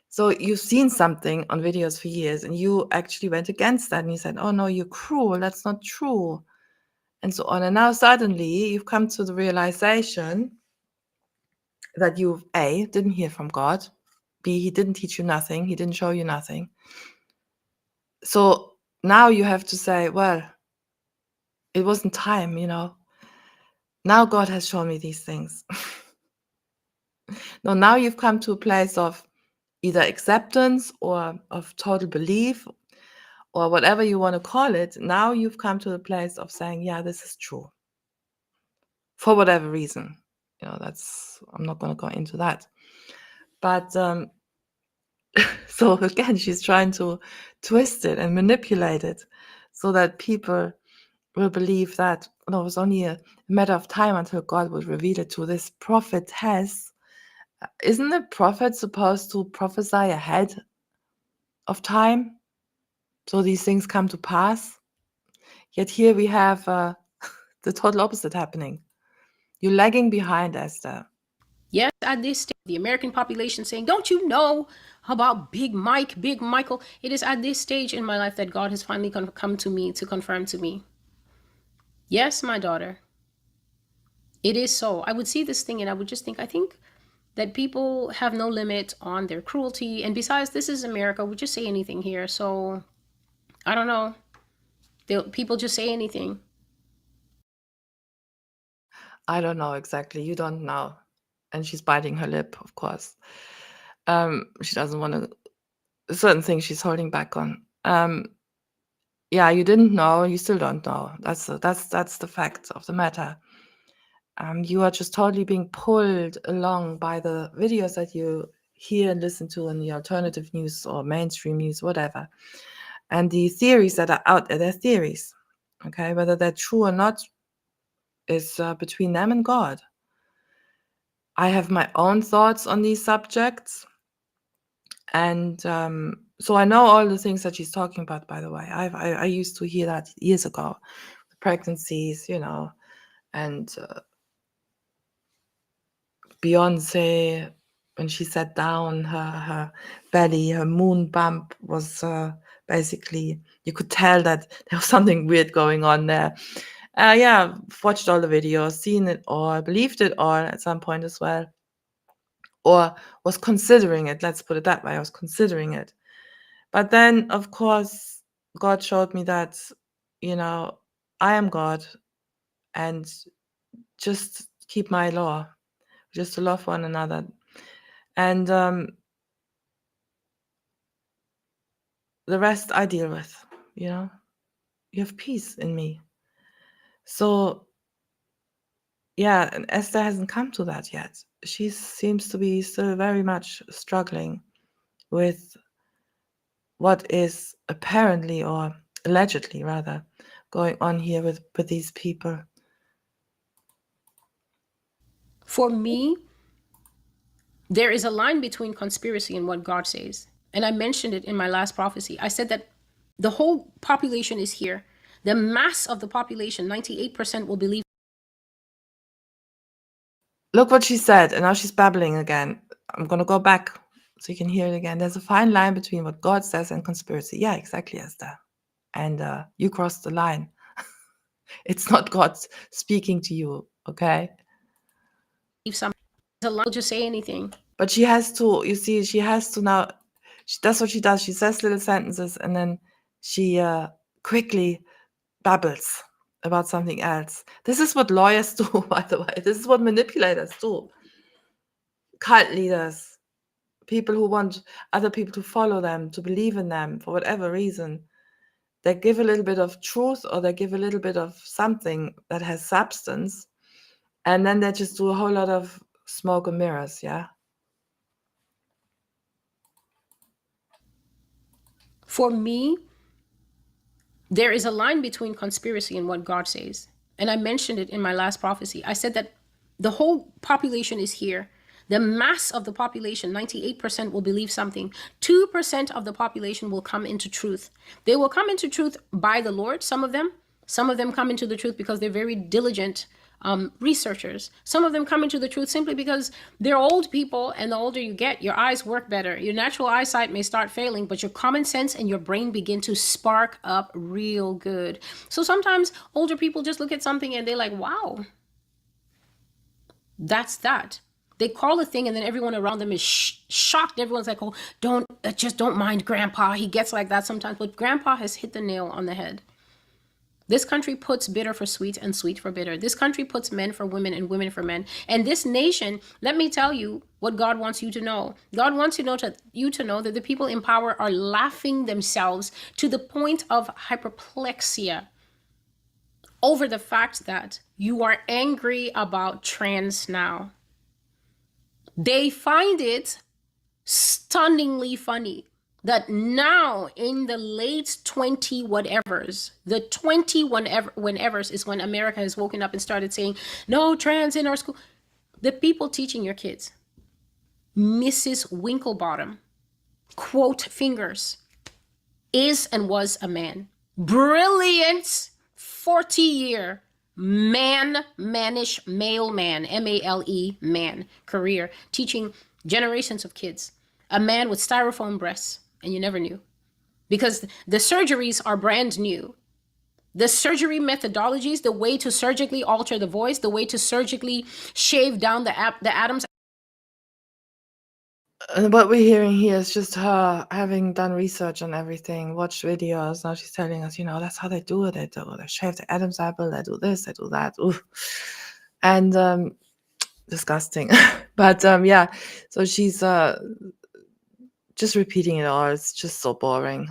Speaker 1: So you've seen something on videos for years and you actually went against that and you said, oh no, you're cruel. That's not true. And so on. And now suddenly you've come to the realization that you, A, didn't hear from God. B, he didn't teach you nothing. He didn't show you nothing. So now you have to say, well, it wasn't time, you know. Now God has shown me these things. No, now you've come to a place of either acceptance or of total belief or whatever you want to call it. Now you've come to the place of saying, yeah, this is true. For whatever reason. You know, I'm not going to go into that. But so again, she's trying to twist it and manipulate it so that people will believe that it was only a matter of time until God would reveal it to this prophetess. Isn't the prophet supposed to prophesy ahead of time so these things come to pass? Yet here we have the total opposite happening. You're lagging behind, Esther.
Speaker 2: Yes, at this stage, the American population saying, don't you know about Big Mike, Big Michael? It is at this stage in my life that God has finally come to me to confirm to me. Yes, my daughter. It is so. I would see this thing and I would just think, I think that people have no limit on their cruelty. And besides, this is America. We just say anything here. So I don't know. People just say anything.
Speaker 1: I don't know exactly. You don't know. And she's biting her lip, of course. She doesn't want to, certain things she's holding back on. Yeah, you didn't know, you still don't know. That's the fact of the matter. You are just totally being pulled along by the videos that you hear and listen to in the alternative news or mainstream news, whatever. And the theories that are out there, they're theories. Okay, whether they're true or not is between them and God. I have my own thoughts on these subjects. And so I know all the things that she's talking about, by the way. I used to hear that years ago, the pregnancies, you know, and Beyonce, when she sat down, her belly, her moon bump was basically, you could tell that there was something weird going on there. Yeah, watched all the videos, seen it all, believed it all at some point as well. Or was considering it, let's put it that way, I was considering it. But then, of course, God showed me that, you know, I am God and just keep my law, just to love one another. And the rest I deal with, you know. You have peace in me. So yeah, and Esther hasn't come to that yet. She seems to be still very much struggling with what is apparently, or allegedly rather, going on here with these people.
Speaker 2: For me, there is a line between conspiracy and what God says. And I mentioned it in my last prophecy. I said that the whole population is here. The mass of the population, 98%, will believe.
Speaker 1: Look what she said, and now she's babbling again. I'm going to go back so you can hear it again. There's a fine line between what God says and conspiracy. Yeah, exactly, Esther. And you crossed the line. It's not God speaking to you, okay?
Speaker 2: Some will just say anything.
Speaker 1: But she has to, you see, she has to now, that's what she does. She says little sentences and then she quickly babbles about something else. This is what lawyers do, by the way. This is what manipulators do. Cult leaders, people who want other people to follow them, to believe in them for whatever reason. They give a little bit of truth, or they give a little bit of something that has substance, and then they just do a whole lot of smoke and mirrors, yeah?
Speaker 2: For me, there is a line between conspiracy and what God says. And I mentioned it in my last prophecy. I said that the whole population is here. The mass of the population, 98%, will believe something. 2% of the population will come into truth. They will come into truth by the Lord, some of them. Some of them come into the truth because they're very diligent researchers. Some of them come into the truth simply because they're old people, and the older you get, your eyes work better. Your natural eyesight may start failing, but your common sense and your brain begin to spark up real good. So sometimes older people just look at something and they're like, wow, that's that. They call a thing and then everyone around them is shocked. Everyone's like, oh, just don't mind grandpa. He gets like that sometimes. But grandpa has hit the nail on the head. This country puts bitter for sweet and sweet for bitter. This country puts men for women and women for men. And this nation, let me tell you what God wants you to know. God wants you to know that the people in power are laughing themselves to the point of hyperplexia over the fact that you are angry about trans now. They find it stunningly funny that now in the late 20 whatevers, the 20 whenevers is when America has woken up and started saying, no trans in our school. The people teaching your kids, Mrs. Winklebottom, quote fingers, is and was a man. Brilliant 40-year mannish mailman, M-A-L-E, man, career, teaching generations of kids. A man with styrofoam breasts, and you never knew. Because the surgeries are brand new. The surgery methodologies, the way to surgically alter the voice, the way to surgically shave down the atoms.
Speaker 1: And what we're hearing here is just her having done research on everything, watched videos. Now she's telling us, that's how they do it. They shave the Adam's apple, they do this, they do that. Oof. And disgusting. But yeah, so she's just repeating it all. It's just so boring.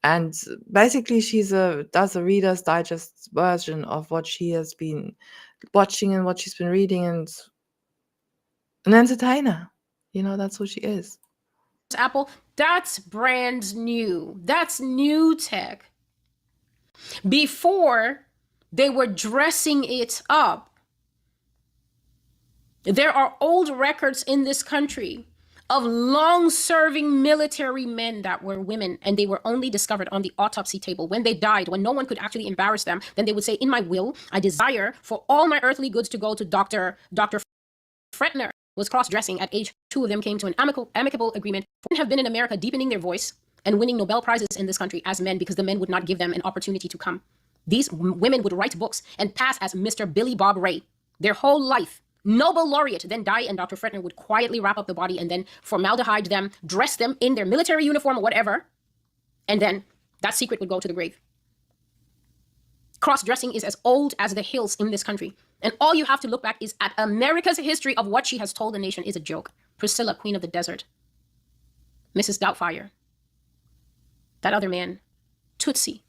Speaker 1: And basically she does a Reader's Digest version of what she has been watching and what she's been reading, and an entertainer. That's who she is.
Speaker 2: Apple, that's brand new. That's new tech. Before, they were dressing it up. There are old records in this country of long-serving military men that were women, and they were only discovered on the autopsy table. When they died, when no one could actually embarrass them, then they would say, in my will, I desire for all my earthly goods to go to Dr. Fretner. Was cross-dressing at age 2. Of them came to an amicable agreement. Women have been in America deepening their voice and winning Nobel Prizes in this country as men because the men would not give them an opportunity to come. These women would write books and pass as Mr. Billy Bob Ray their whole life. Nobel laureate, then die, and Dr. Fretner would quietly wrap up the body and then formaldehyde them, dress them in their military uniform or whatever, and then that secret would go to the grave. Cross-dressing is as old as the hills in this country. And all you have to look back is at America's history of what she has told the nation is a joke. Priscilla, Queen of the Desert. Mrs. Doubtfire. That other man, Tootsie.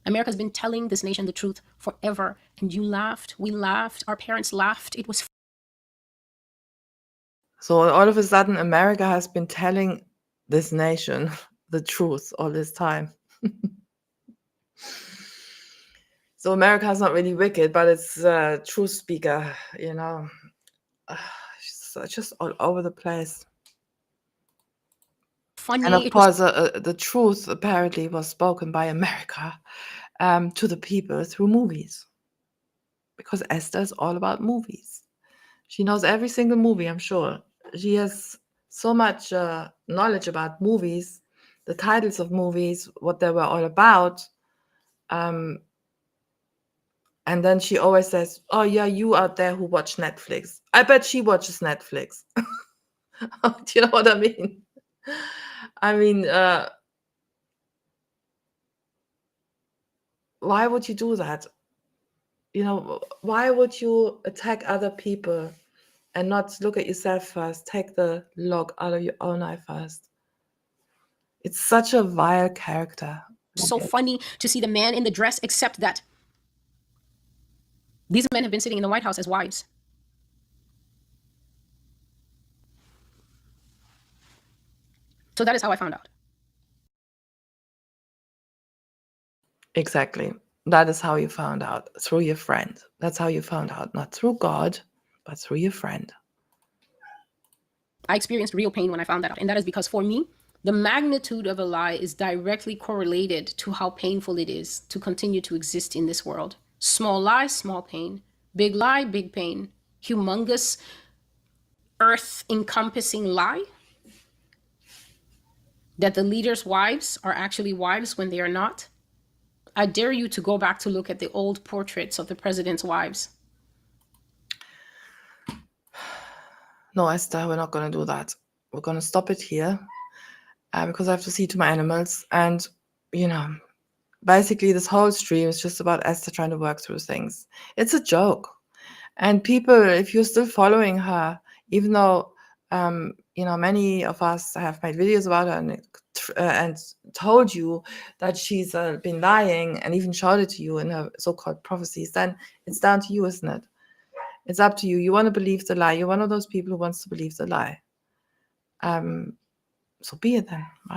Speaker 2: America's been telling this nation the truth forever. And you laughed. We laughed. Our parents laughed. It was
Speaker 1: So all of a sudden, America has been telling this nation the truth all this time. So America's not really wicked, but it's a truth speaker, you know. It's just all over the place.
Speaker 2: funny.
Speaker 1: And of
Speaker 2: It was
Speaker 1: course, the truth apparently was spoken by America to the people through movies. Because Esther is all about movies. She knows every single movie, I'm sure. She has so much knowledge about movies, the titles of movies, what they were all about. And then she always says, "Oh yeah, you out there who watch Netflix. I bet she watches Netflix." Do you know what I mean? I mean, why would you do that? You know, why would you attack other people and not look at yourself first? Take the log out of your own eye first. It's such a vile character.
Speaker 2: so funny to see the man in the dress, except that these men have been sitting in the White House as wives. So that is how I found out.
Speaker 1: Exactly. That is how you found out, through your friend. That's how you found out, not through God, but through your friend.
Speaker 2: I experienced real pain when I found that out. And that is because for me, the magnitude of a lie is directly correlated to how painful it is to continue to exist in this world. Small lie, small pain. Big lie, big pain. Humongous, earth encompassing lie that the leaders' wives are actually wives when they are not. I dare you to go back to look at the old portraits of the president's wives.
Speaker 1: No, Esther, we're not going to do that. We're going to stop it here because I have to see to my animals. And, you know, basically this whole stream is just about Esther trying to work through things. It's a joke. And people, if you're still following her, even though, you know, many of us have made videos about her and told you that she's been lying and even showed it to you in her so-called prophecies, then it's down to you, isn't it? It's up to you. You want to believe the lie. You're one of those people who wants to believe the lie. So be it then.